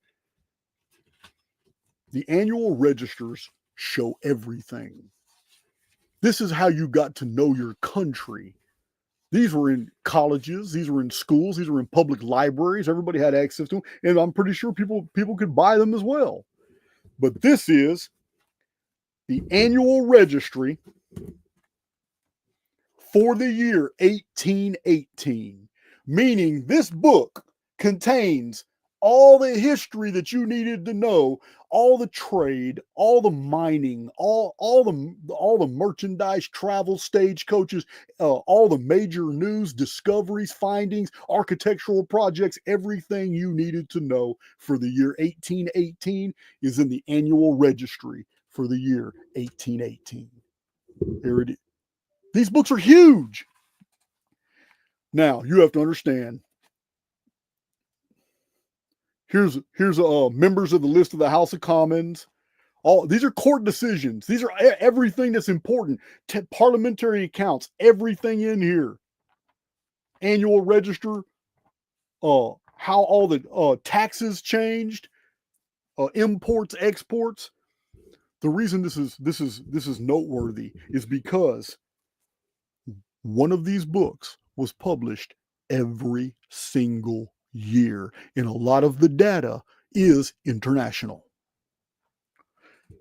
The annual registers show everything. This is how you got to know your country. These were in colleges, these were in schools, these were in public libraries. Everybody had access to them, and I'm pretty sure people could buy them as well. But this is the annual registry for the year 1818, meaning this book contains all the history that you needed to know, all the trade, all the mining, all the merchandise, travel, stagecoaches, all the major news, discoveries, findings, architectural projects, everything you needed to know for the year 1818 is in the annual registry for the year 1818. Here it is. These books are huge. Now, you have to understand, here's members of the list of the House of Commons. All these are court decisions. These are everything that's important. Parliamentary accounts, everything in here. Annual register, how all the taxes changed, imports, exports. The reason this is noteworthy is because one of these books was published every single year, and a lot of the data is international.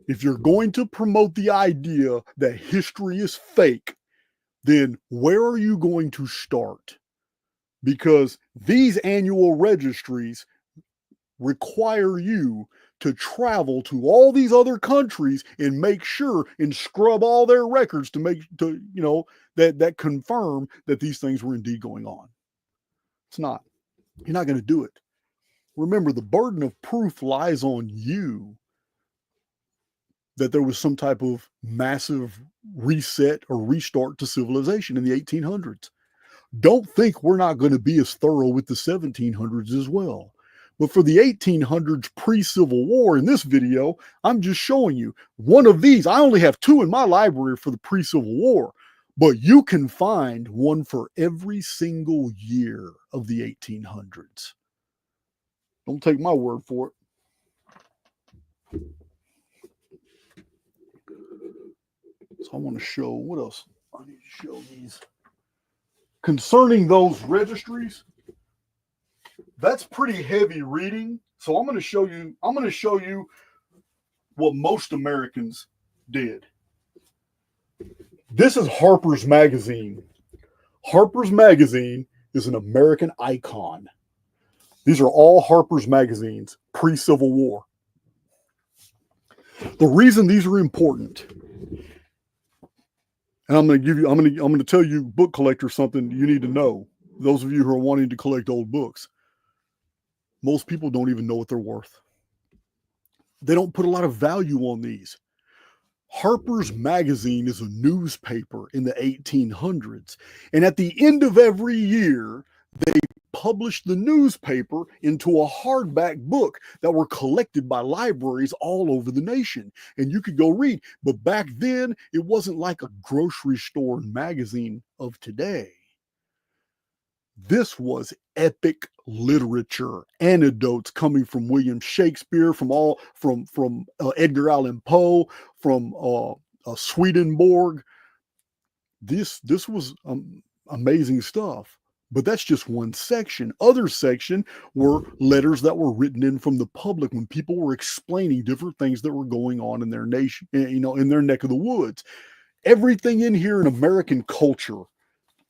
If you're going to promote the idea that history is fake, then where are you going to start? Because these annual registries require you to travel to all these other countries and make sure and scrub all their records that confirm that these things were indeed going on. It's not. You're not going to do it. Remember, the burden of proof lies on you that there was some type of massive reset or restart to civilization in the 1800s. Don't think we're not going to be as thorough with the 1700s as well. But for the 1800s pre-Civil War, in this video, I'm just showing you one of these. I only have 2 in my library for the pre-Civil War, but you can find one for every single year of the 1800s. Don't take my word for it. So I want to show, what else? I need to show these. Concerning those registries, that's pretty heavy reading. So I'm going to show you what most Americans did. This is Harper's Magazine. Harper's Magazine is an American icon. These are all Harper's magazines pre-Civil War. The reason these are important, and I'm going to tell you, book collectors, something you need to know. Those of you who are wanting to collect old books, most people don't even know what they're worth. They don't put a lot of value on these. Harper's Magazine is a newspaper in the 1800s, and at the end of every year, they published the newspaper into a hardback book that were collected by libraries all over the nation, and you could go read. But back then, it wasn't like a grocery store magazine of today. This was epic literature, anecdotes coming from William Shakespeare, from Edgar Allan Poe, from Swedenborg. This was amazing stuff. But that's just one section. Other section were letters that were written in from the public when people were explaining different things that were going on in their nation, in their neck of the woods. Everything in here in American culture.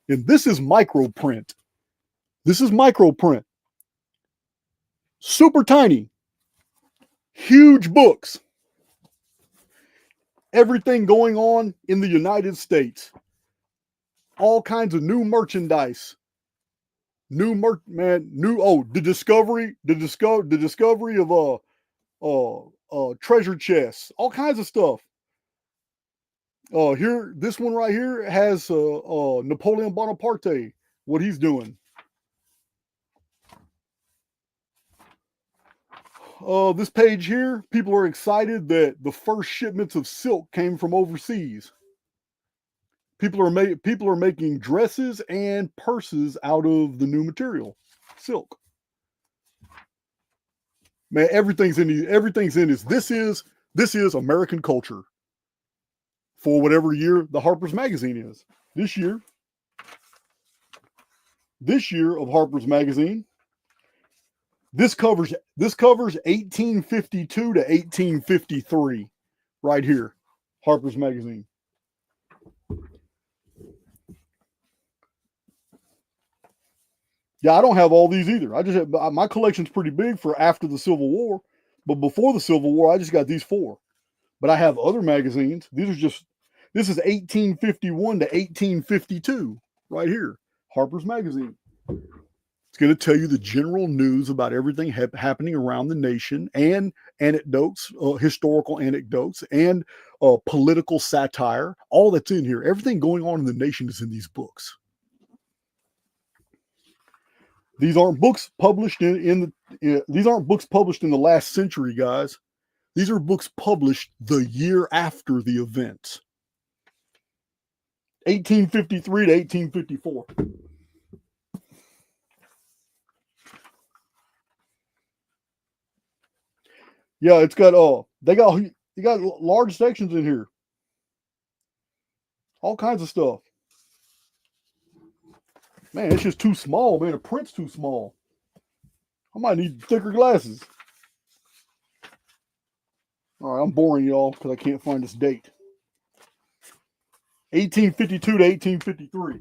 And this is microprint. This is microprint. Super tiny, huge books. Everything going on in the United States. All kinds of new merchandise. The discovery of treasure chests, all kinds of stuff. Here, this one right here has Napoleon Bonaparte, what he's doing. This page here, people are excited that the first shipments of silk came from overseas. People are making dresses and purses out of the new material, silk. Man, everything's in this. This is American culture. For whatever year the Harper's Magazine is. This year of Harper's Magazine, this covers 1852 to 1853 right here, Harper's Magazine. Yeah, I don't have all these either. I just have, my collection's pretty big for after the Civil War, but before the Civil War, I just got these 4. But I have other magazines. This is 1851 to 1852 right here, Harper's Magazine. It's going to tell you the general news about everything happening around the nation, and anecdotes, historical anecdotes, and political satire. All that's in here. Everything going on in the nation is in these books. These aren't books published these aren't books published in the last century, guys. These are books published the year after the events. 1853 to 1854. Yeah, it's got you got large sections in here. All kinds of stuff. Man, it's just too small, man. The print's too small. I might need thicker glasses. All right, I'm boring y'all because I can't find this date. 1852 to 1853.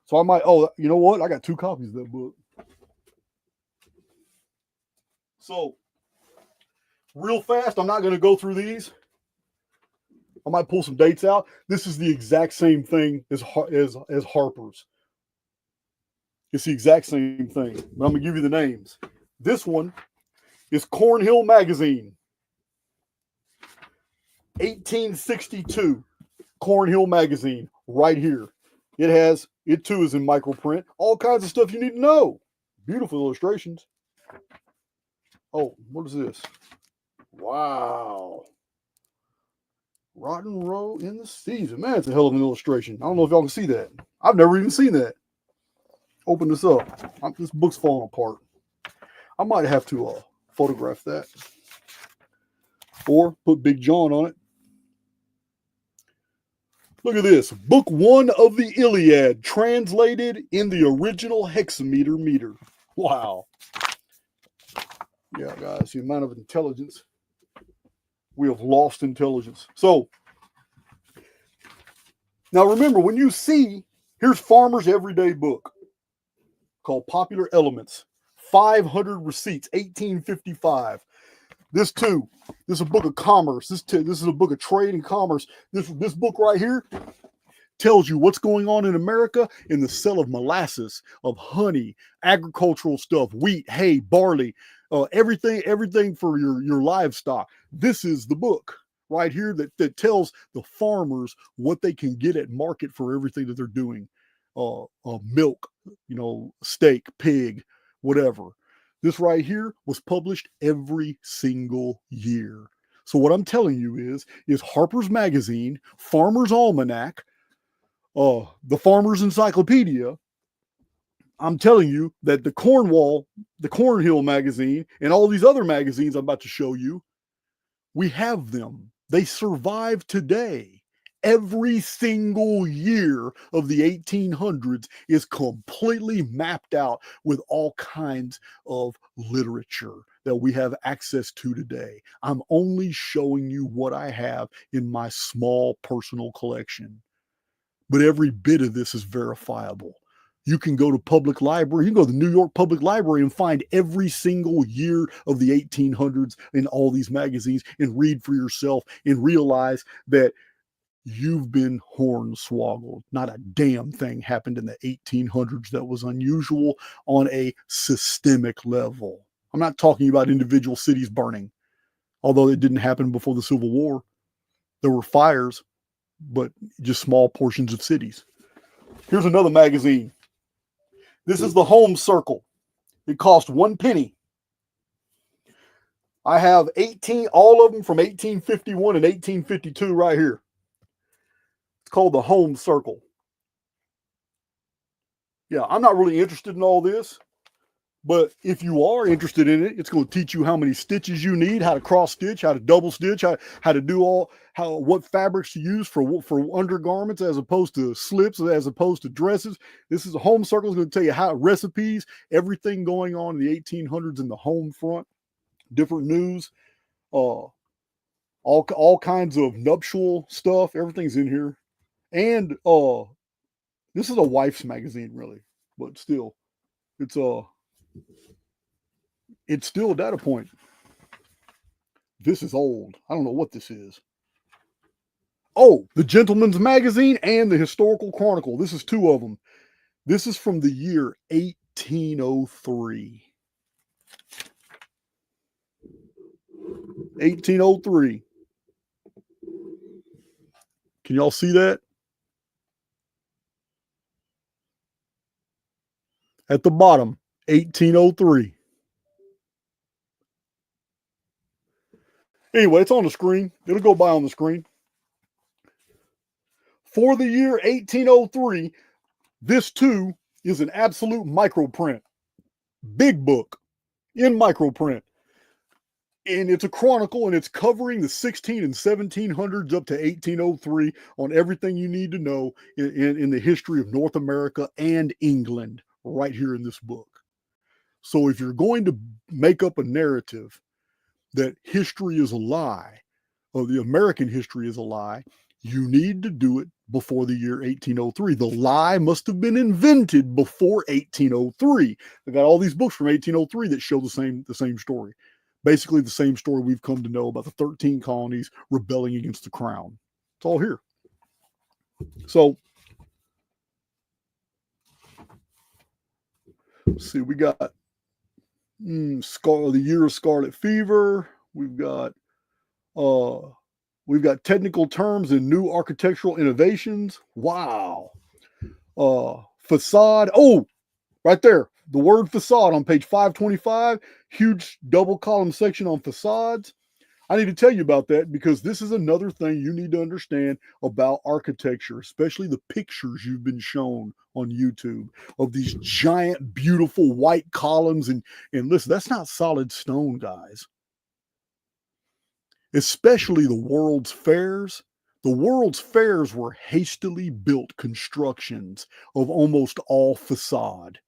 So I might, you know what? I got 2 copies of that book. So, real fast, I'm not going to go through these. I might pull some dates out. This is the exact same thing as Harper's. It's the exact same thing, but I'm going to give you the names. This one is Cornhill Magazine. 1862, Cornhill Magazine, right here. It too is in microprint. All kinds of stuff you need to know. Beautiful illustrations. Oh, what is this? Wow. Rotten Row in the Season. Man, it's a hell of an illustration. I don't know if y'all can see that. I've never even seen that. Open this up. This book's falling apart. I might have to photograph that. Or put Big John on it. Look at this. Book 1 of the Iliad, translated in the original hexameter meter. Wow. Yeah, guys, the amount of intelligence. We have lost intelligence. So, now remember, when you see, here's Farmer's Everyday Book called Popular Elements. 500 receipts, 1855. This too. This is a book of commerce. This is a book of trade and commerce. This book right here tells you what's going on in America in the sale of molasses, of honey, agricultural stuff, wheat, hay, barley, everything for your livestock. This is the book right here that tells the farmers what they can get at market for everything that they're doing. Milk, steak, pig, whatever. This right here was published every single year. So what I'm telling you is Harper's Magazine, Farmer's Almanac, the Farmer's Encyclopedia. I'm telling you that the Cornhill Magazine, and all these other magazines I'm about to show you, we have them. They survive today. Every single year of the 1800s is completely mapped out with all kinds of literature that we have access to today. I'm only showing you what I have in my small personal collection. But every bit of this is verifiable. You can go to public library. You can go to the New York Public Library and find every single year of the 1800s in all these magazines and read for yourself and realize that you've been hornswoggled. Not a damn thing happened in the 1800s that was unusual on a systemic level. I'm not talking about individual cities burning, although it didn't happen before the Civil War. There were fires, but just small portions of cities. Here's another magazine. This is the Home Circle. It cost 1 penny. I have 18, all of them from 1851 and 1852 right here. It's called the Home Circle. Yeah, I'm not really interested in all this, but if you are interested in it, it's going to teach you how many stitches you need, how to cross stitch, how to double stitch, how to do what fabrics to use for undergarments as opposed to slips, as opposed to dresses. This is a Home Circle. It's going to tell you how recipes, everything going on in the 1800s in the home front, different news, all kinds of nuptial stuff. Everything's in here, and this is a wife's magazine, really, but still, it's still a data point. This is old. I don't know what this is. Oh, the Gentleman's Magazine and the Historical Chronicle. This is two of them. This is from the year 1803. 1803. Can y'all see that? At the bottom, 1803. Anyway, it's on the screen. It'll go by on the screen. For the year 1803, this too is an absolute microprint. Big book in microprint. And it's a chronicle, and it's covering the 16 and 1700s up to 1803 on everything you need to know in the history of North America and England right here in this book. So if you're going to make up a narrative that history is a lie, or the American history is a lie, you need to do it before the year 1803. The lie must have been invented before 1803. I got all these books from 1803 that show the same story. Basically the same story we've come to know about the 13 colonies rebelling against the crown. It's all here. So, let's see, we got the year of scarlet fever. We've got technical terms and new architectural innovations. Wow. Facade. Oh, right there. The word facade on page 525. Huge double column section on facades. I need to tell you about that because this is another thing you need to understand about architecture, especially the pictures you've been shown on YouTube of these giant, beautiful white columns. And listen, that's not solid stone, guys. Especially the World's Fairs. The World's Fairs were hastily built constructions of almost all facade.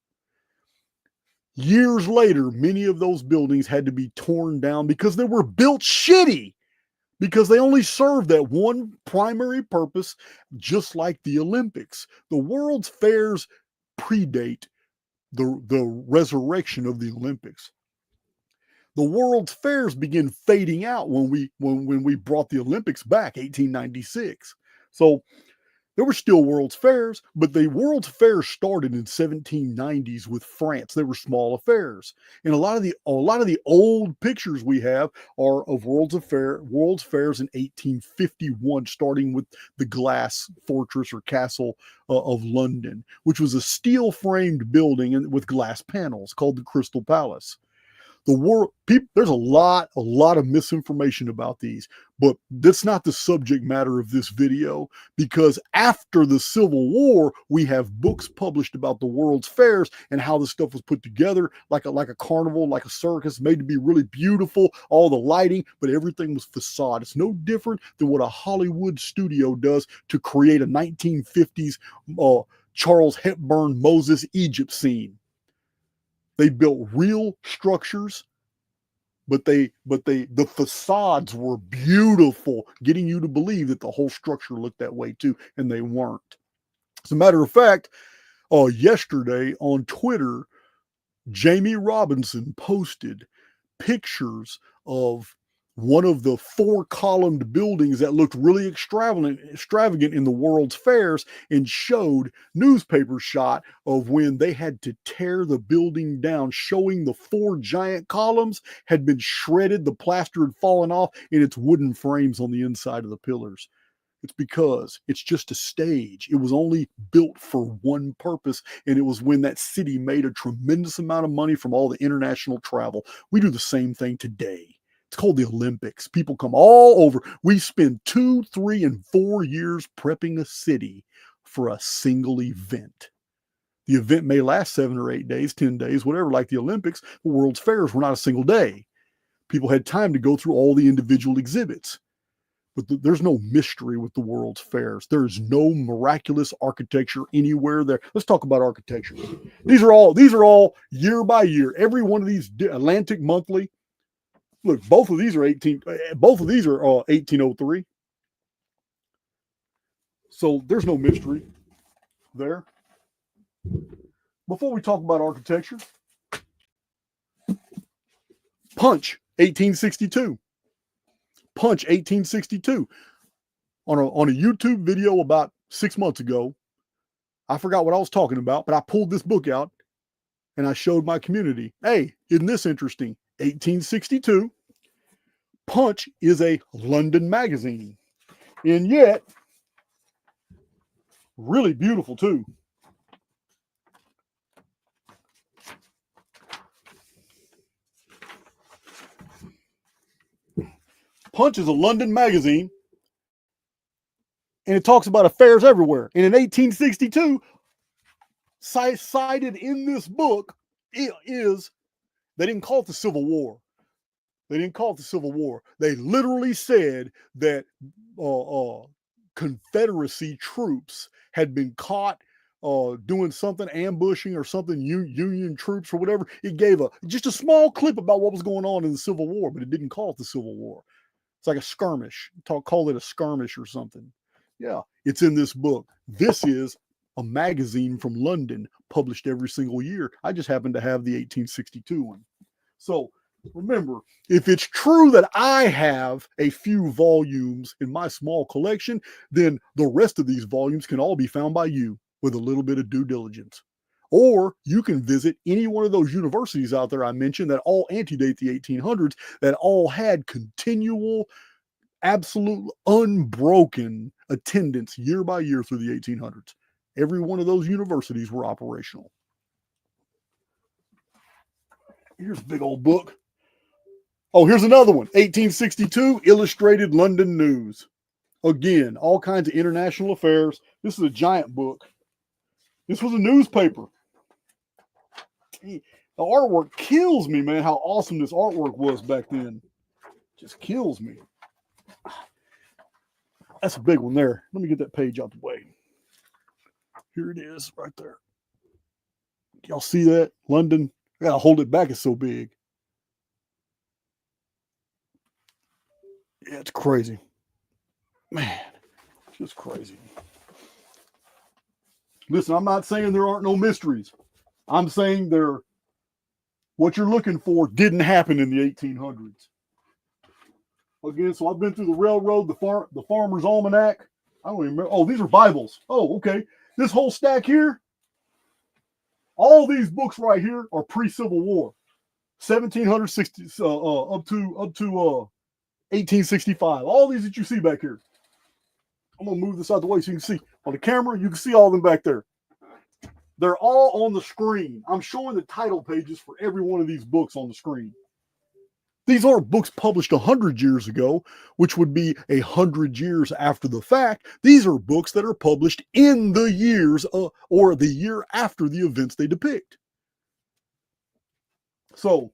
Years later, many of those buildings had to be torn down because they were built shitty, because they only served that one primary purpose, just like the Olympics. The World's Fairs predate the resurrection of the Olympics. The World's Fairs begin fading out when we brought the Olympics back, 1896. So there were still World's Fairs, but the World's Fairs started in 1790s with France. They were small affairs, and a lot of the old pictures we have are of World's Fairs in 1851, starting with the Glass Fortress or Castle of London, which was a steel-framed building with glass panels called the Crystal Palace. There's a lot of misinformation about these, but that's not the subject matter of this video, because after the Civil War, we have books published about the World's Fairs and how this stuff was put together like a carnival, like a circus, made to be really beautiful, all the lighting, but everything was facade. It's no different than what a Hollywood studio does to create a 1950s Charles Hepburn Moses Egypt scene. They built real structures, but the facades were beautiful, getting you to believe that the whole structure looked that way too, and they weren't. As a matter of fact, Yesterday on Twitter, Jamie Robinson posted pictures of one of the 4-columned buildings that looked really extravagant in the World's Fairs, and showed newspaper shot of when they had to tear the building down, showing the 4 giant columns had been shredded, the plaster had fallen off, and its wooden frames on the inside of the pillars. It's because it's just a stage. It was only built for one purpose, and it was when that city made a tremendous amount of money from all the international travel. We do the same thing today. It's called the Olympics. People come all over. We spend 2, 3, and 4 years prepping a city for a single event. The event may last 7 or 8 days, 10 days, whatever, like the Olympics. The World's Fairs were not a single day. People had time to go through all the individual exhibits. But there's no mystery with the World's Fairs. There's no miraculous architecture anywhere there. Let's talk about architecture. These are all year by year. Every one of these, Atlantic Monthly. Look, both of these are 1803. So there's no mystery there. Before we talk about architecture, Punch 1862. Punch 1862. On a YouTube video about 6 months ago, I forgot what I was talking about, but I pulled this book out and I showed my community. Hey, isn't this interesting? 1862. Punch is a London magazine, and yet really beautiful too. Punch is a London magazine, and it talks about affairs everywhere. And in 1862, cited in this book is, they didn't call it the Civil War. They didn't call it the Civil War. They literally said that Confederacy troops had been caught doing something, ambushing or something, Union troops or whatever. It gave just a small clip about what was going on in the Civil War, but it didn't call it the Civil War. It's like a skirmish. Call it a skirmish or something. Yeah, it's in this book. This is a magazine from London, published every single year. I just happen to have the 1862 one. So remember, if it's true that I have a few volumes in my small collection, then the rest of these volumes can all be found by you with a little bit of due diligence. Or you can visit any one of those universities out there I mentioned that all antedate the 1800s, that all had continual, absolute, unbroken attendance year by year through the 1800s. Every one of those universities were operational. Here's a big old book. Oh, here's another one. 1862, Illustrated London News. Again, all kinds of international affairs. This is a giant book. This was a newspaper. The artwork kills me, man, how awesome this artwork was back then. Just kills me. That's a big one there. Let me get that page out the way. Here it is, right there. Y'all see that? London. I gotta hold it back, it's so big. Yeah, it's crazy. Man, it's just crazy. Listen, I'm not saying there aren't no mysteries. I'm saying what you're looking for didn't happen in the 1800s. Again, so I've been through the railroad, the farmer's almanac. I don't even remember. Oh, these are Bibles. Oh, okay. This whole stack here, all these books right here are pre-Civil War, 1760 up to 1865. All these that you see back here. I'm gonna move this out the way so you can see on the camera. You can see all of them back there. They're all on the screen. I'm showing the title pages for every one of these books on the screen. These aren't books published 100 years ago, which would be 100 years after the fact. These are books that are published in the years or the year after the events they depict. So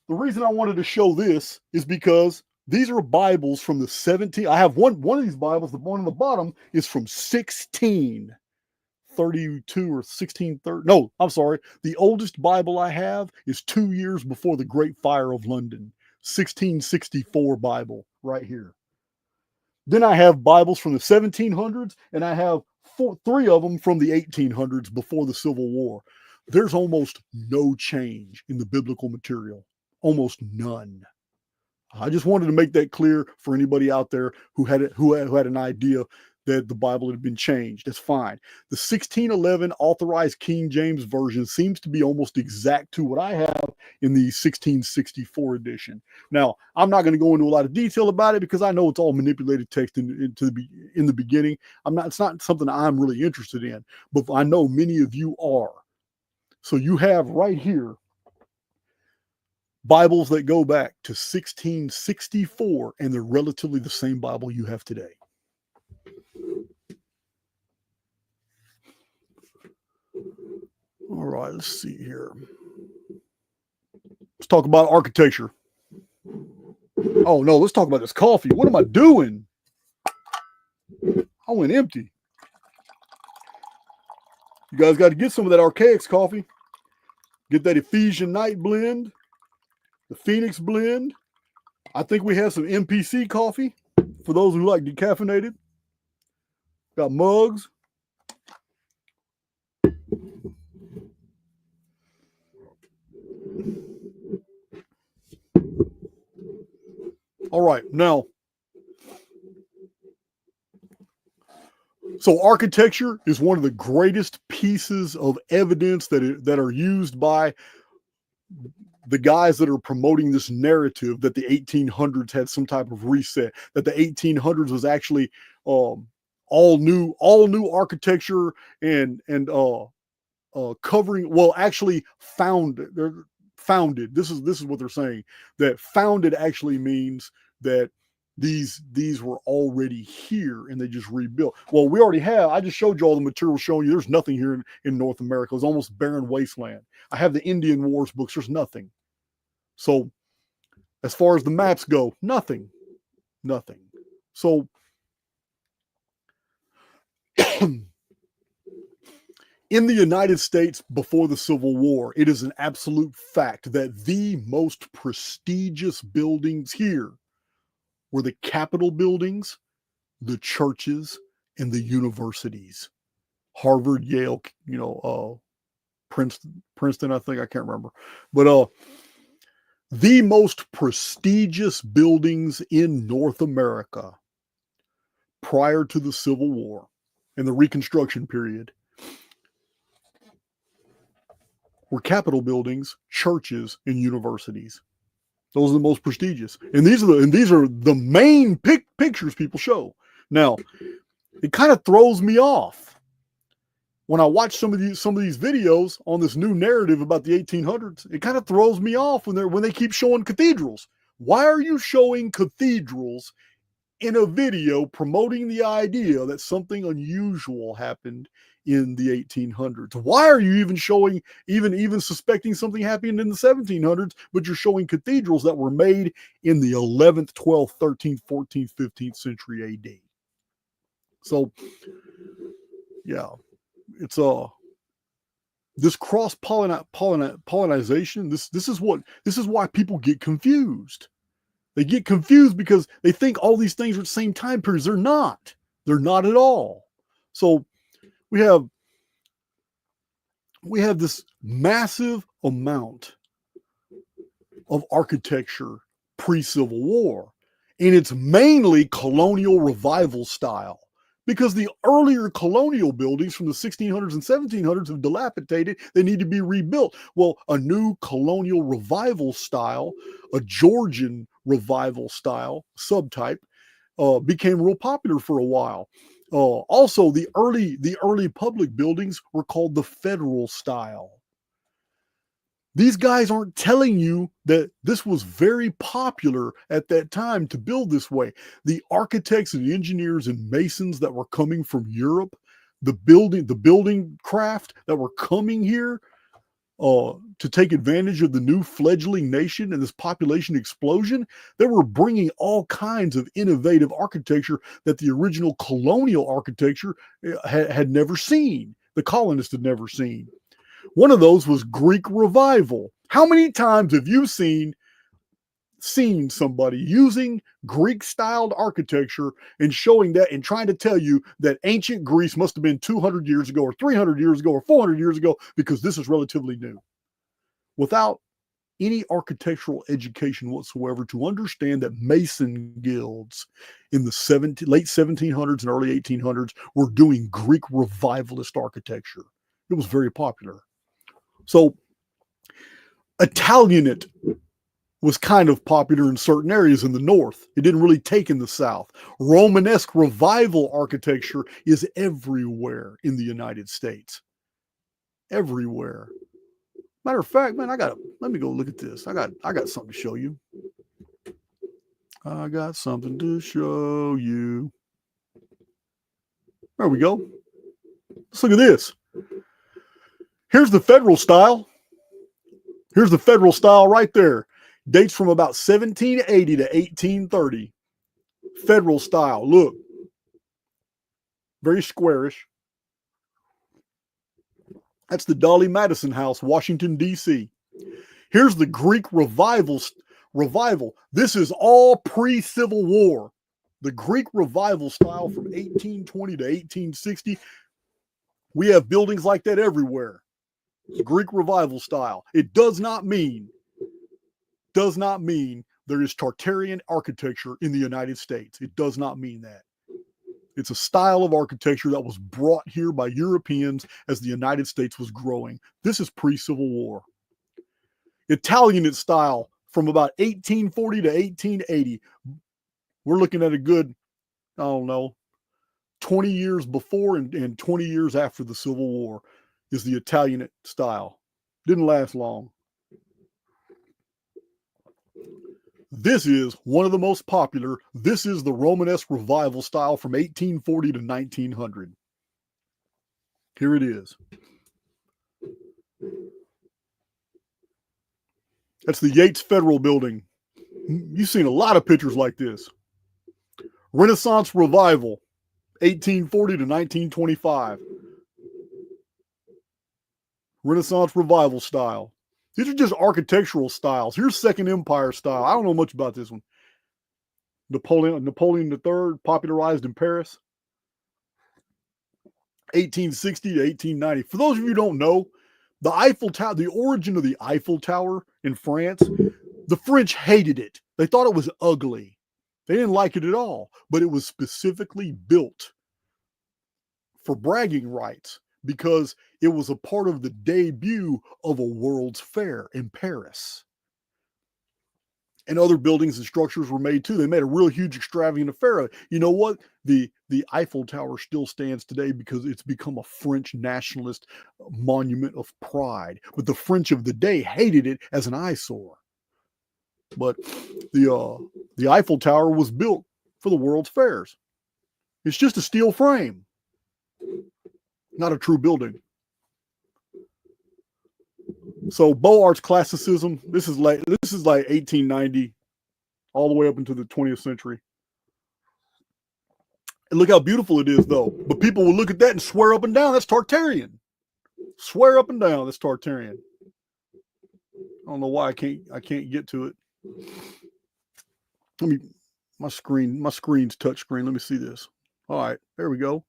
the reason I wanted to show this is because these are Bibles from the 17. I have one of these Bibles, the one on the bottom is from 1632 or 1630. No, I'm sorry. The oldest Bible I have is 2 years before the Great Fire of London, 1664 Bible right here. Then I have Bibles from the 1700s, and I have three of them from the 1800s before the Civil War. There's almost no change in the biblical material, almost none. I just wanted to make that clear for anybody out there who had an idea that the Bible had been changed. That's fine. The 1611 authorized King James version seems to be almost exact to what I have in the 1664 edition. Now, I'm not going to go into a lot of detail about it because I know it's all manipulated text in the beginning. It's not something I'm really interested in, but I know many of you are. So you have right here Bibles that go back to 1664, and they're relatively the same Bible you have today. All right, let's see here. Let's talk about architecture. Oh, no, let's talk about this coffee. What am I doing? I went empty. You guys got to get some of that Archaix coffee. Get that Ephesian Night blend, the Phoenix blend. I think we have some MPC coffee for those who like decaffeinated. Got mugs. All right, now, so architecture is one of the greatest pieces of evidence that are used by the guys that are promoting this narrative that the 1800s had some type of reset, that the 1800s was actually all new architecture and covering, well, actually founded. This is what they're saying, that founded actually means that these were already here and they just rebuilt. Well, we already have. I just showed you all the material showing you there's nothing here in North America. It's almost barren wasteland. I have the Indian Wars books. There's nothing. So as far as the maps go, nothing. So in the United States before the Civil War, it is an absolute fact that the most prestigious buildings here were the Capitol buildings, the churches, and the universities. Harvard, Yale, Princeton, I think, I can't remember. But the most prestigious buildings in North America prior to the Civil War and the Reconstruction period were Capitol buildings, churches, and universities. Those are the most prestigious, and these are the main pictures people show. Now, it kind of throws me off when I watch some of these videos on this new narrative about the 1800s. It kind of throws me off when they keep showing cathedrals. Why are you showing cathedrals in a video promoting the idea that something unusual happened in the 1800s? Why are you even showing, even suspecting something happened in the 1700s, but you're showing cathedrals that were made in the 11th, 12th, 13th, 14th, 15th century AD? So, yeah, it's this cross pollination. This is why people get confused. They get confused because they think all these things are at the same time periods. They're not. They're not at all. So we have this massive amount of architecture pre-Civil War, and it's mainly colonial revival style, because the earlier colonial buildings from the 1600s and 1700s have dilapidated. They need to be rebuilt. Well, a new colonial revival style, a Georgian revival style subtype, became real popular for a while. Also, the early public buildings were called the federal style. These guys aren't telling you that this was very popular at that time to build this way. The architects and engineers and masons that were coming from Europe, the building craft that were coming here to take advantage of the new fledgling nation and this population explosion, they were bringing all kinds of innovative architecture that the original colonial architecture had never seen. The colonists had never seen. One of those was Greek revival. How many times have you seen seen somebody using Greek-styled architecture and showing that and trying to tell you that ancient Greece must have been 200 years ago or 300 years ago or 400 years ago because this is relatively new, without any architectural education whatsoever to understand that Mason guilds in the late 1700s and early 1800s were doing Greek revivalist architecture. It was very popular. So Italianate was kind of popular in certain areas in the north. It didn't really take in the south. Romanesque revival architecture is everywhere in the United States. Everywhere. Matter of fact, man, let me go look at this. I got something to show you. I got something to show you. There we go. Let's look at this. Here's the federal style. Here's the federal style right there. Dates from about 1780 to 1830. Federal style. Look. Very squarish. That's the Dolly Madison House, Washington, D.C. Here's the Greek revival. This is all pre-Civil War. The Greek revival style from 1820 to 1860. We have buildings like that everywhere. Greek revival style. It does not mean there is Tartarian architecture in the United States. It does not mean that. It's a style of architecture that was brought here by Europeans as the United States was growing. This is pre-Civil War. Italianate style from about 1840 to 1880. We're looking at a good, 20 years before and 20 years after the Civil War is the Italianate style. Didn't last long. This is one of the most popular. This is the Romanesque revival style from 1840 to 1900. Here it is. That's the Yates Federal Building. You've seen a lot of pictures like this. Renaissance Revival, 1840 to 1925. Renaissance Revival style. These are just architectural styles. Here's Second Empire style. I don't know much about this one. Napoleon III, popularized in Paris. 1860 to 1890. For those of you who don't know, the Eiffel Tower, the origin of the Eiffel Tower in France, the French hated it. They thought it was ugly. They didn't like it at all, but it was specifically built for bragging rights because it was a part of the debut of a World's Fair in Paris. And other buildings and structures were made too. They made a real huge extravagant affair. You know what? The Eiffel Tower still stands today because it's become a French nationalist monument of pride. But the French of the day hated it as an eyesore. But the Eiffel Tower was built for the World's Fairs. It's just a steel frame, not a true building. So Beaux Arts classicism, this is like 1890 all the way up into the 20th century. And look how beautiful it is though. But people will look at that and swear up and down that's Tartarian. Swear up and down that's Tartarian. I don't know why I can't get to it. My screen's touch screen. Let me see this. All right, there we go.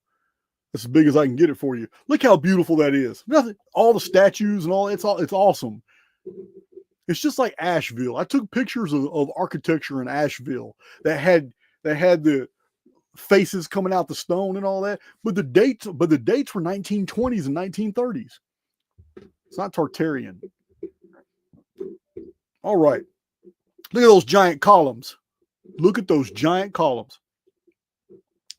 That's as big as I can get it for you. Look how beautiful that is. Nothing, all the statues and all, it's awesome. It's just like Asheville. I took pictures of architecture in Asheville that had the faces coming out the stone and all that. But the dates were 1920s and 1930s. It's not Tartarian. All right. Look at those giant columns. Look at those giant columns.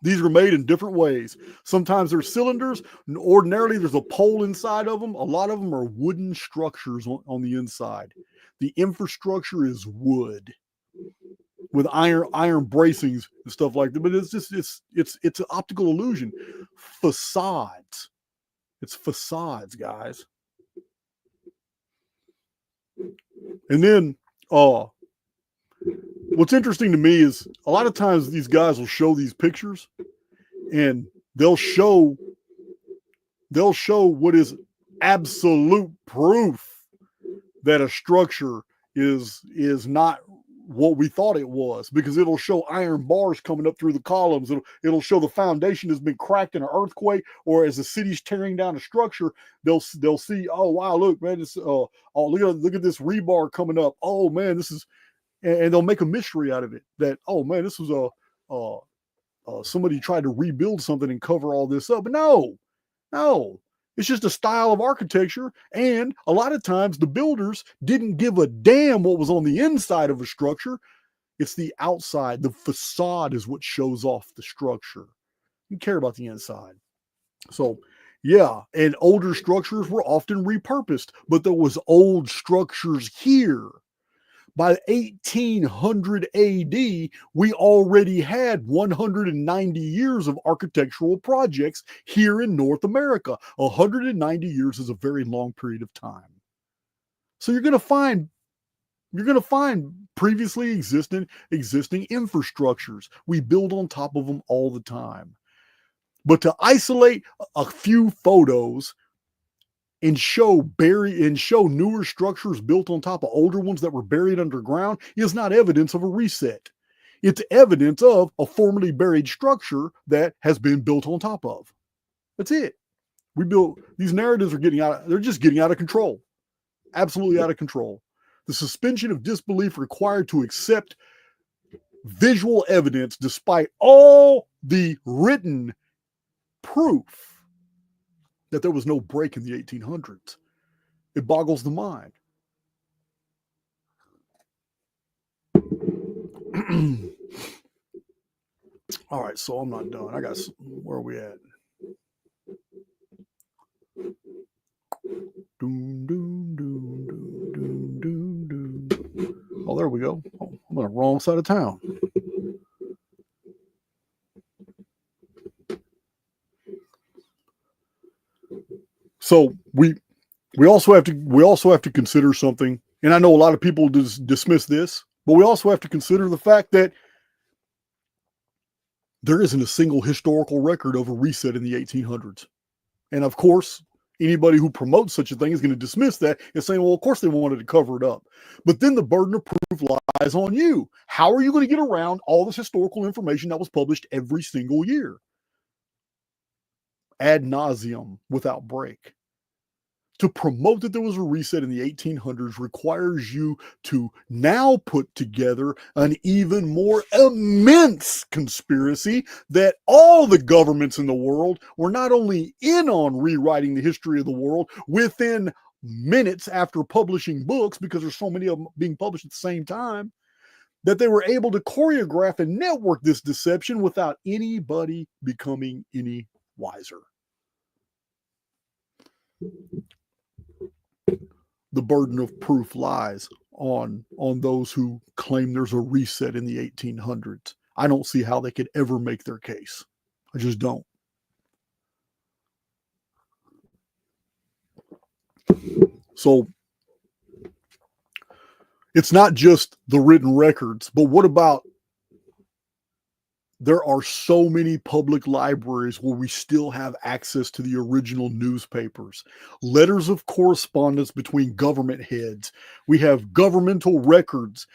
These are made in different ways. Sometimes they're cylinders. Ordinarily, there's a pole inside of them. A lot of them are wooden structures on the inside. The infrastructure is wood with iron bracings and stuff like that. But it's an optical illusion. Facades. It's facades, guys. And then, what's interesting to me is a lot of times these guys will show these pictures and they'll show what is absolute proof that a structure is not what we thought it was, because it'll show iron bars coming up through the columns. It'll show the foundation has been cracked in an earthquake, or as the city's tearing down a structure, they'll see, oh wow, look man, this look at this rebar coming up. Oh man, this is, and they'll make a mystery out of it, that oh man, this was somebody tried to rebuild something and cover all this up. But no, it's just a style of architecture. And a lot of times the builders didn't give a damn what was on the inside of a structure. It's the outside. The facade is what shows off the structure. You care about the inside. So yeah, and older structures were often repurposed, but there was old structures here. By 1800 AD, we already had 190 years of architectural projects here in North America. 190 years is a very long period of time. So you're going to find previously existing infrastructures. We build on top of them all the time. But to isolate a few photos and show newer structures built on top of older ones that were buried underground is not evidence of a reset. It's evidence of a formerly buried structure that has been built on top of. That's it. These narratives they're just getting out of control. Absolutely out of control. The suspension of disbelief required to accept visual evidence despite all the written proof that there was no break in the 1800s. It boggles the mind. All right, so I'm not done. Where are we at? Oh, there we go. Oh, I'm on the wrong side of town. So we also have to consider something, and I know a lot of people dismiss this, but we also have to consider the fact that there isn't a single historical record of a reset in the 1800s. And of course, anybody who promotes such a thing is going to dismiss that and say, well, of course they wanted to cover it up. But then the burden of proof lies on you. How are you going to get around all this historical information that was published every single year? Ad nauseum, without break. To promote that there was a reset in the 1800s requires you to now put together an even more immense conspiracy that all the governments in the world were not only in on rewriting the history of the world within minutes after publishing books, because there's so many of them being published at the same time, that they were able to choreograph and network this deception without anybody becoming any wiser. The burden of proof lies on those who claim there's a reset in the 1800s. I don't see how they could ever make their case. I just don't. So it's not just the written records, but what about, there are so many public libraries where we still have access to the original newspapers, letters of correspondence between government heads. We have governmental records.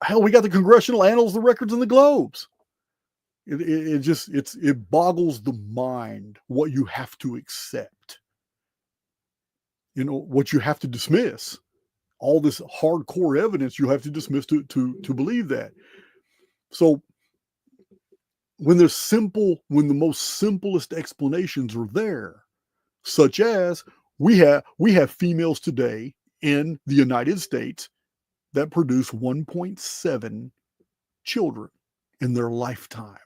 Hell, we got the Congressional Annals, the records, and the Globes. It boggles the mind what you have to accept. You know, what you have to dismiss. All this hardcore evidence you have to dismiss to believe that. So when the most simplest explanations are there, such as we have females today in the United States that produce 1.7 children in their lifetime.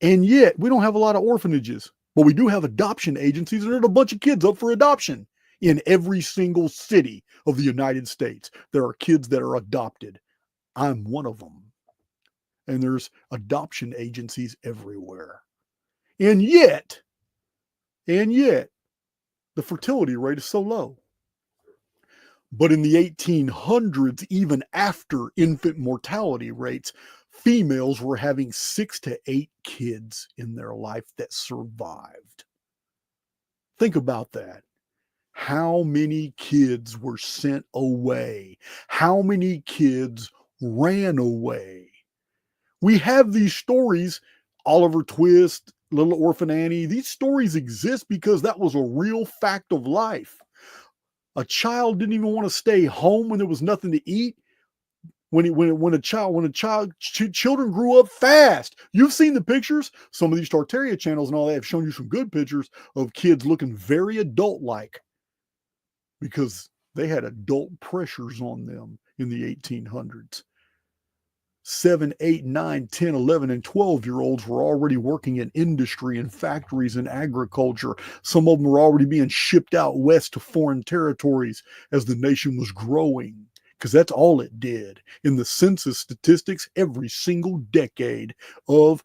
And yet we don't have a lot of orphanages, but we do have adoption agencies, and there's a bunch of kids up for adoption in every single city of the United States. There are kids that are adopted. I'm one of them. And there's adoption agencies everywhere. And yet, the fertility rate is so low. But in the 1800s, even after infant mortality rates, females were having 6 to 8 kids in their life that survived. Think about that. how many kids were sent away? How many kids ran away? We have these stories, Oliver Twist, Little Orphan Annie. These stories exist because that was a real fact of life. A child didn't even want to stay home when there was nothing to eat. Children grew up fast. You've seen the pictures. Some of these Tartaria channels and all that have shown you some good pictures of kids looking very adult-like because they had adult pressures on them in the 1800s. 7, 8, 9, 10, 11, and 12-year-olds were already working in industry and factories and agriculture. Some of them were already being shipped out west to foreign territories as the nation was growing, because that's all it did. In the census statistics, every single decade of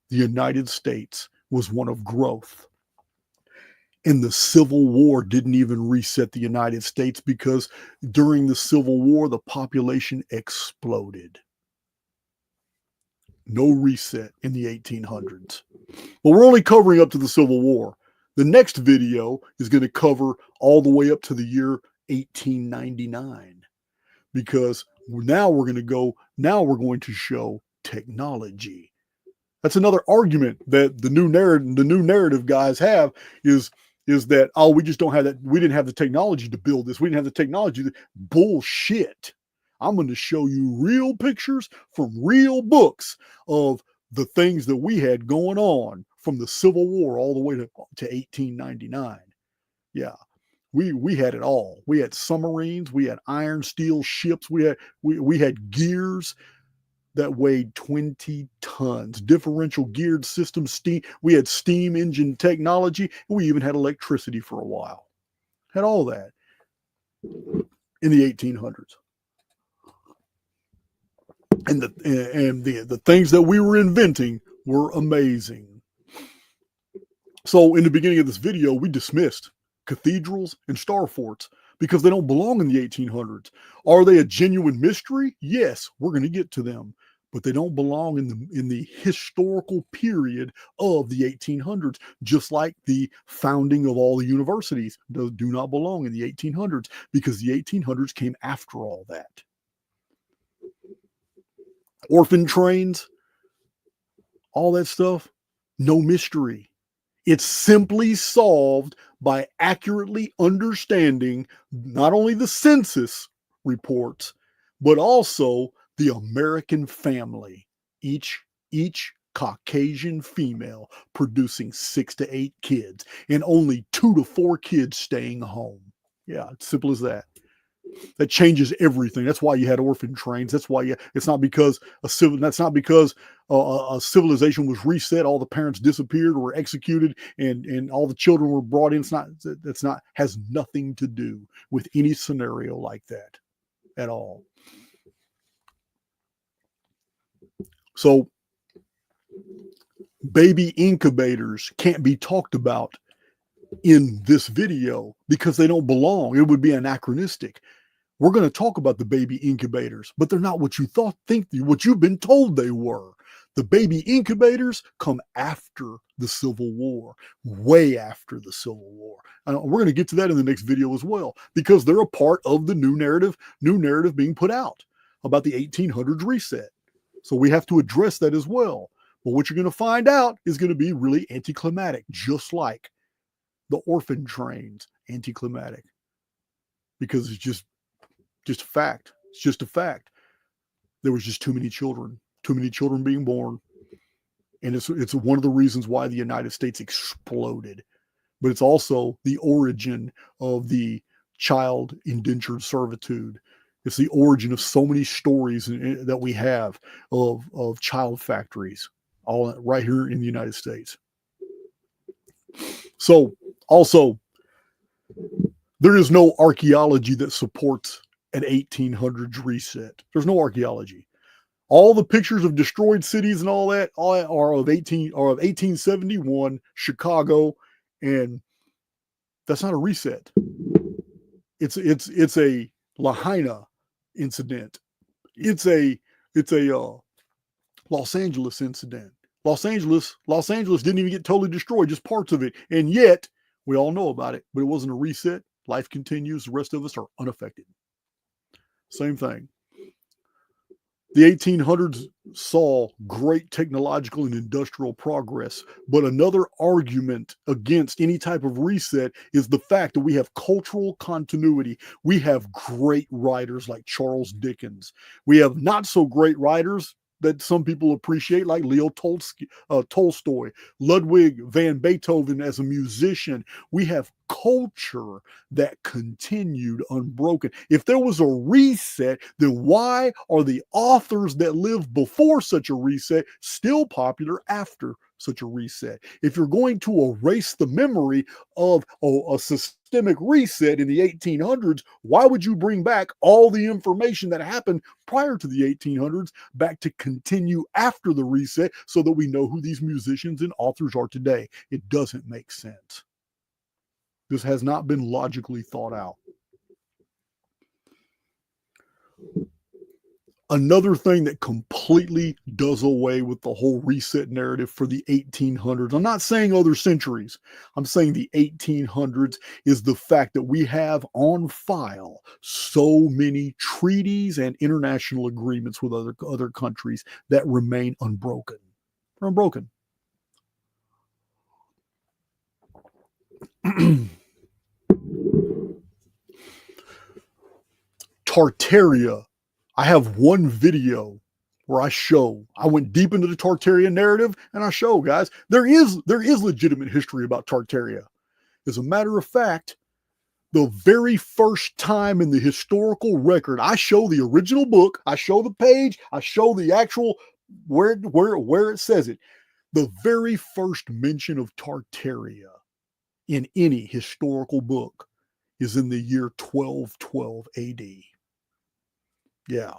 the United States was one of growth. And the Civil War didn't even reset the United States because during the Civil War, the population exploded. No reset in the 1800s. But we're only covering up to the Civil War. The next video is going to cover all the way up to the year 1899, because now we're going to show technology. That's another argument that the new narrative guys have is that, oh, we just don't have that. We didn't have the technology to build this. We didn't have the technology. Bullshit. I'm going to show you real pictures from real books of the things that we had going on from the Civil War all the way to 1899. Yeah, we had it all. We had submarines. We had iron steel ships. We had gears that weighed 20 tons, differential geared system, steam. We had steam engine technology. We even had electricity for a while. Had all that in the 1800s. And the things that we were inventing were amazing. So in the beginning of this video, we dismissed cathedrals and star forts because they don't belong in the 1800s. Are they a genuine mystery? Yes, we're going to get to them, but they don't belong in the historical period of the 1800s, just like the founding of all the universities do not belong in the 1800s, because the 1800s came after all that. Orphan trains, all that stuff, no mystery. It's simply solved by accurately understanding not only the census reports, but also the American family. Each Caucasian female producing 6 to 8 kids and only 2 to 4 kids staying home. Yeah, it's simple as that. That changes everything. That's why you had orphan trains. That's why it's not because a civilization was reset, all the parents disappeared or were executed, and all the children were brought in. Has nothing to do with any scenario like that at all. So baby incubators can't be talked about in this video because they don't belong. It would be anachronistic. We're going to talk about the baby incubators, but they're not what you what you've been told they were. The baby incubators come after the Civil War, way after the Civil War. We're going to get to that in the next video as well, because they're a part of the new narrative being put out about the 1800s reset. So we have to address that as well. But what you're going to find out is going to be really anticlimactic, just like the orphan trains, anticlimactic, because it's just a fact. It's just a fact. There was just too many children being born. And it's one of the reasons why the United States exploded. But it's also the origin of the child indentured servitude. It's the origin of so many stories that we have of child factories, all right here in the United States. So also, there is no archaeology that supports an 1800s reset. There's no archaeology. All the pictures of destroyed cities and all that are of 1871 Chicago, and that's not a reset. It's a Lahaina incident. It's a Los Angeles incident. Los Angeles didn't even get totally destroyed, just parts of it, and yet we all know about it. But it wasn't a reset. Life continues. The rest of us are unaffected. Same thing. The 1800s saw great technological and industrial progress, but another argument against any type of reset is the fact that we have cultural continuity. We have great writers like Charles Dickens. We have not so great writers that some people appreciate, like Leo Tolstoy, Ludwig van Beethoven as a musician. We have culture that continued unbroken. If there was a reset, then why are the authors that lived before such a reset still popular after such a reset? If you're going to erase the memory of a systemic reset in the 1800s, why would you bring back all the information that happened prior to the 1800s back to continue after the reset so that we know who these musicians and authors are today? It doesn't make sense. This has not been logically thought out. Another thing that completely does away with the whole reset narrative for the 1800s, I'm not saying other centuries, I'm saying the 1800s, is the fact that we have on file so many treaties and international agreements with other countries that remain unbroken. They're unbroken. Tartaria. I have one video where I went deep into the Tartaria narrative, and I show, guys, there is legitimate history about Tartaria. As a matter of fact, the very first time in the historical record, I show the original book, I show the page, I show the actual where it says it. The very first mention of Tartaria in any historical book is in the year 1212 AD. Yeah,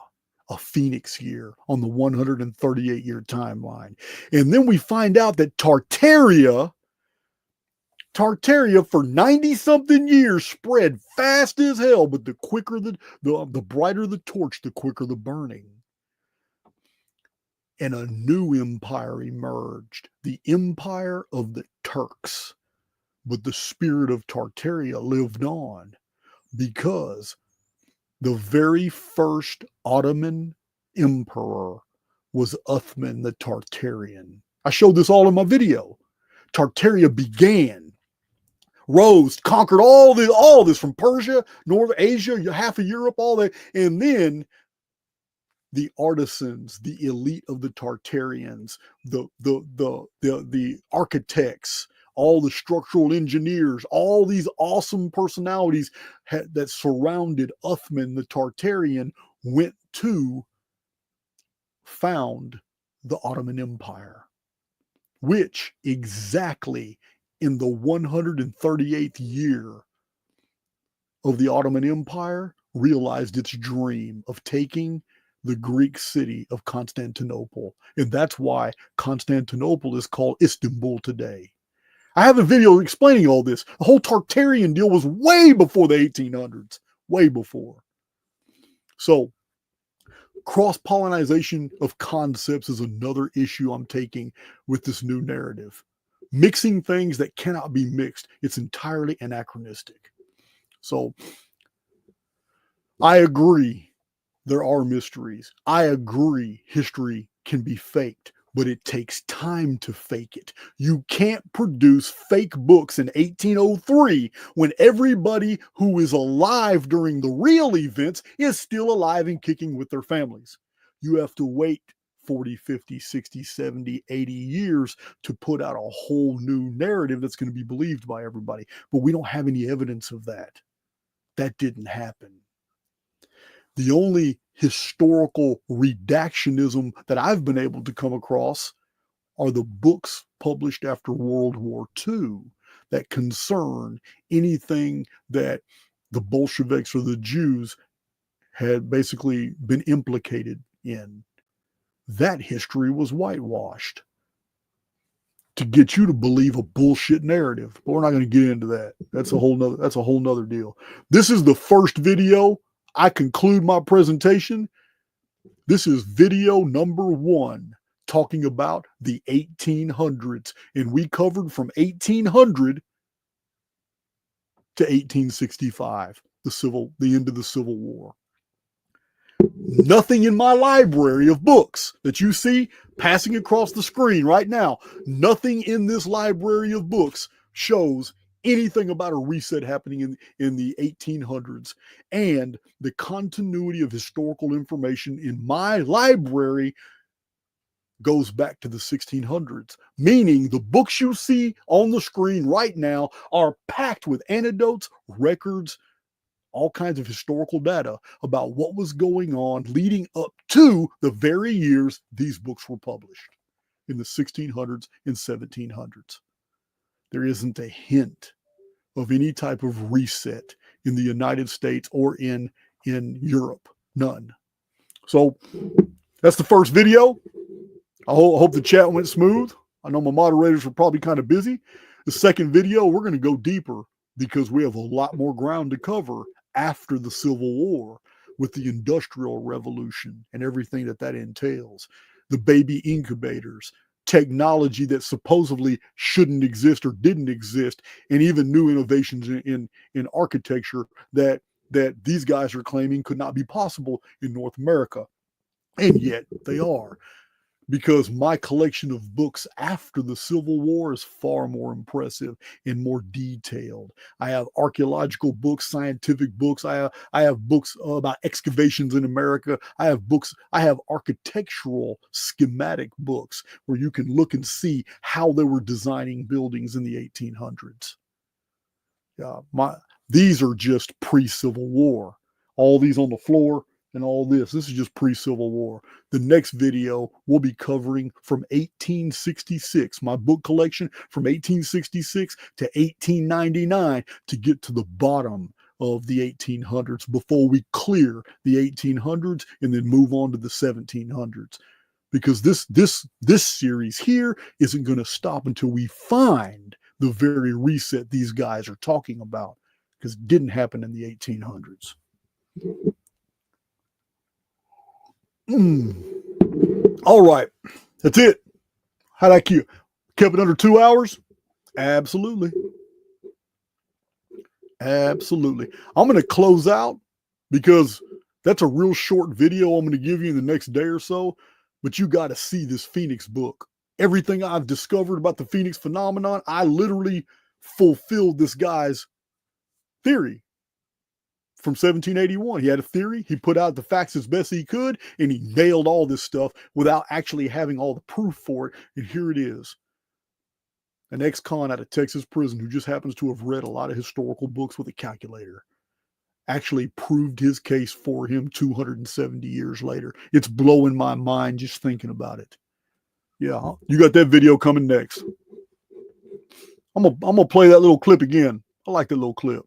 a phoenix year on the 138-year timeline. And then we find out that Tartaria for 90-something years spread fast as hell, but the quicker the brighter the torch, the quicker the burning. And a new empire emerged, the empire of the Turks. But the spirit of Tartaria lived on because the very first Ottoman emperor was Uthman the Tartarian. I showed this all in my video. Tartaria began, rose, conquered all this from Persia, North Asia, half of Europe, all that, and then the artisans, the elite of the Tartarians, the architects, all the structural engineers, all these awesome personalities that surrounded Uthman the Tartarian went to found the Ottoman Empire, which exactly in the 138th year of the Ottoman Empire realized its dream of taking the Greek city of Constantinople. And that's why Constantinople is called Istanbul today. I have a video explaining all this. The whole Tartarian deal was way before the 1800s, way before. So, cross-pollination of concepts is another issue I'm taking with this new narrative. Mixing things that cannot be mixed, it's entirely anachronistic. So, I agree there are mysteries. I agree history can be faked, but it takes time to fake it. You can't produce fake books in 1803 when everybody who is alive during the real events is still alive and kicking with their families. You have to wait 40, 50, 60, 70, 80 years to put out a whole new narrative that's going to be believed by everybody. But we don't have any evidence of that. That didn't happen. The only historical redactionism that I've been able to come across are the books published after World War II that concern anything that the Bolsheviks or the Jews had basically been implicated in. That history was whitewashed to get you to believe a bullshit narrative. But we're not going to get into that. That's a whole nother deal. This is the first video. I conclude my presentation. This is video number 1, talking about the 1800s. And we covered from 1800 to 1865, the end of the Civil War. Nothing in my library of books that you see passing across the screen right now, nothing in this library of books shows anything about a reset happening in the 1800s. And the continuity of historical information in my library goes back to the 1600s, meaning the books you see on the screen right now are packed with anecdotes, records, all kinds of historical data about what was going on leading up to the very years these books were published in the 1600s and 1700s. There isn't a hint of any type of reset in the United States or in Europe. None. So that's the first video. I hope the chat went smooth. I know my moderators were probably kind of busy. The second video, we're going to go deeper because we have a lot more ground to cover after the Civil War with the Industrial Revolution and everything that entails. The baby incubators, technology that supposedly shouldn't exist or didn't exist, and even new innovations in architecture that these guys are claiming could not be possible in North America. And yet they are. Because my collection of books after the Civil War is far more impressive and more detailed. I have archaeological books, scientific books. I have books about excavations in America. I have architectural schematic books where you can look and see how they were designing buildings in the 1800s. These are just pre-Civil War. All these on the floor and all this is just pre-Civil War. The next video we'll be covering from 1866, my book collection from 1866 to 1899 to get to the bottom of the 1800s before we clear the 1800s and then move on to the 1700s. Because this series here isn't going to stop until we find the very reset these guys are talking about, because it didn't happen in the 1800s. All right, that's it. How'd I keep it under 2 hours? Absolutely. Absolutely. I'm going to close out because that's a real short video I'm going to give you in the next day or so, but you got to see this Phoenix book. Everything I've discovered about the Phoenix phenomenon, I literally fulfilled this guy's theory. From 1781, he had a theory. He put out the facts as best he could, and he nailed all this stuff without actually having all the proof for it. And here it is. An ex-con out of Texas prison who just happens to have read a lot of historical books with a calculator actually proved his case for him 270 years later. It's blowing my mind just thinking about it. Yeah, you got that video coming next. I'm gonna play that little clip again. I like that little clip.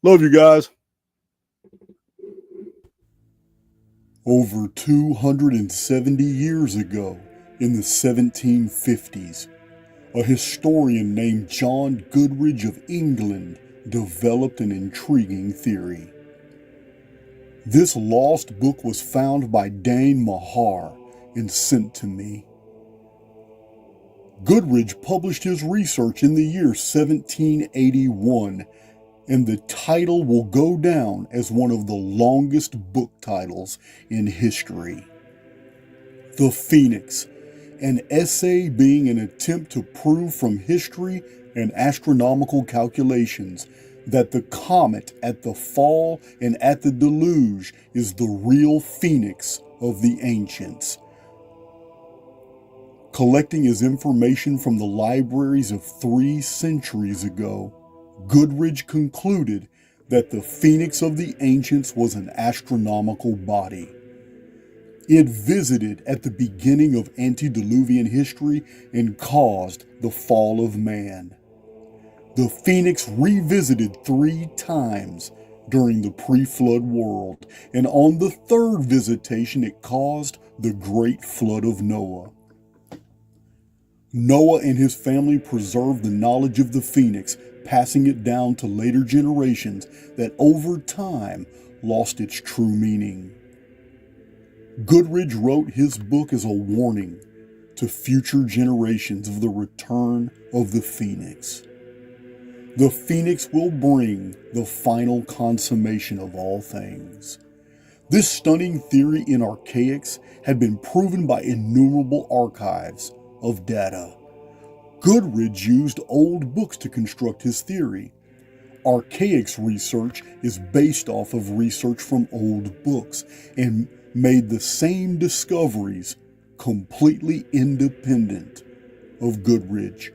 Love you guys. Over 270 years ago, in the 1750s, a historian named John Goodridge of England developed an intriguing theory. This lost book was found by Dane Mahar and sent to me. Goodridge published his research in the year 1781, and the title will go down as one of the longest book titles in history. The Phoenix, an essay being an attempt to prove from history and astronomical calculations that the comet at the fall and at the deluge is the real Phoenix of the ancients. Collecting his information from the libraries of 3 centuries ago, Goodridge concluded that the Phoenix of the ancients was an astronomical body. It visited at the beginning of antediluvian history and caused the fall of man. The Phoenix revisited 3 times during the pre-flood world, and on the 3rd visitation it caused the great flood of Noah. Noah and his family preserved the knowledge of the Phoenix, passing it down to later generations that over time lost its true meaning. Goodridge wrote his book as a warning to future generations of the return of the phoenix. The phoenix will bring the final consummation of all things. This stunning theory in Archaix had been proven by innumerable archives of data. Goodridge used old books to construct his theory. Archaix research is based off of research from old books and made the same discoveries completely independent of Goodridge.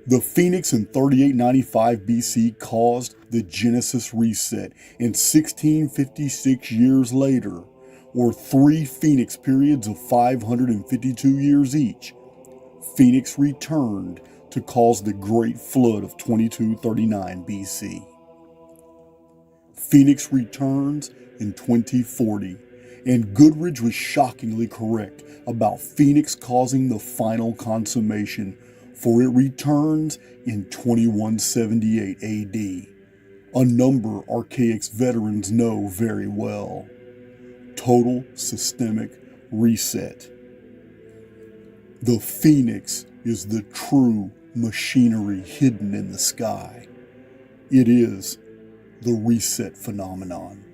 The Phoenix in 3895 BC caused the Genesis reset, and 1656 years later, or 3 Phoenix periods of 552 years each, Phoenix returned to cause the Great Flood of 2239 BC. Phoenix returns in 2040, and Goodridge was shockingly correct about Phoenix causing the final consummation, for it returns in 2178 AD, a number Archaix veterans know very well. Total systemic reset. The Phoenix is the true machinery hidden in the sky. It is the reset phenomenon.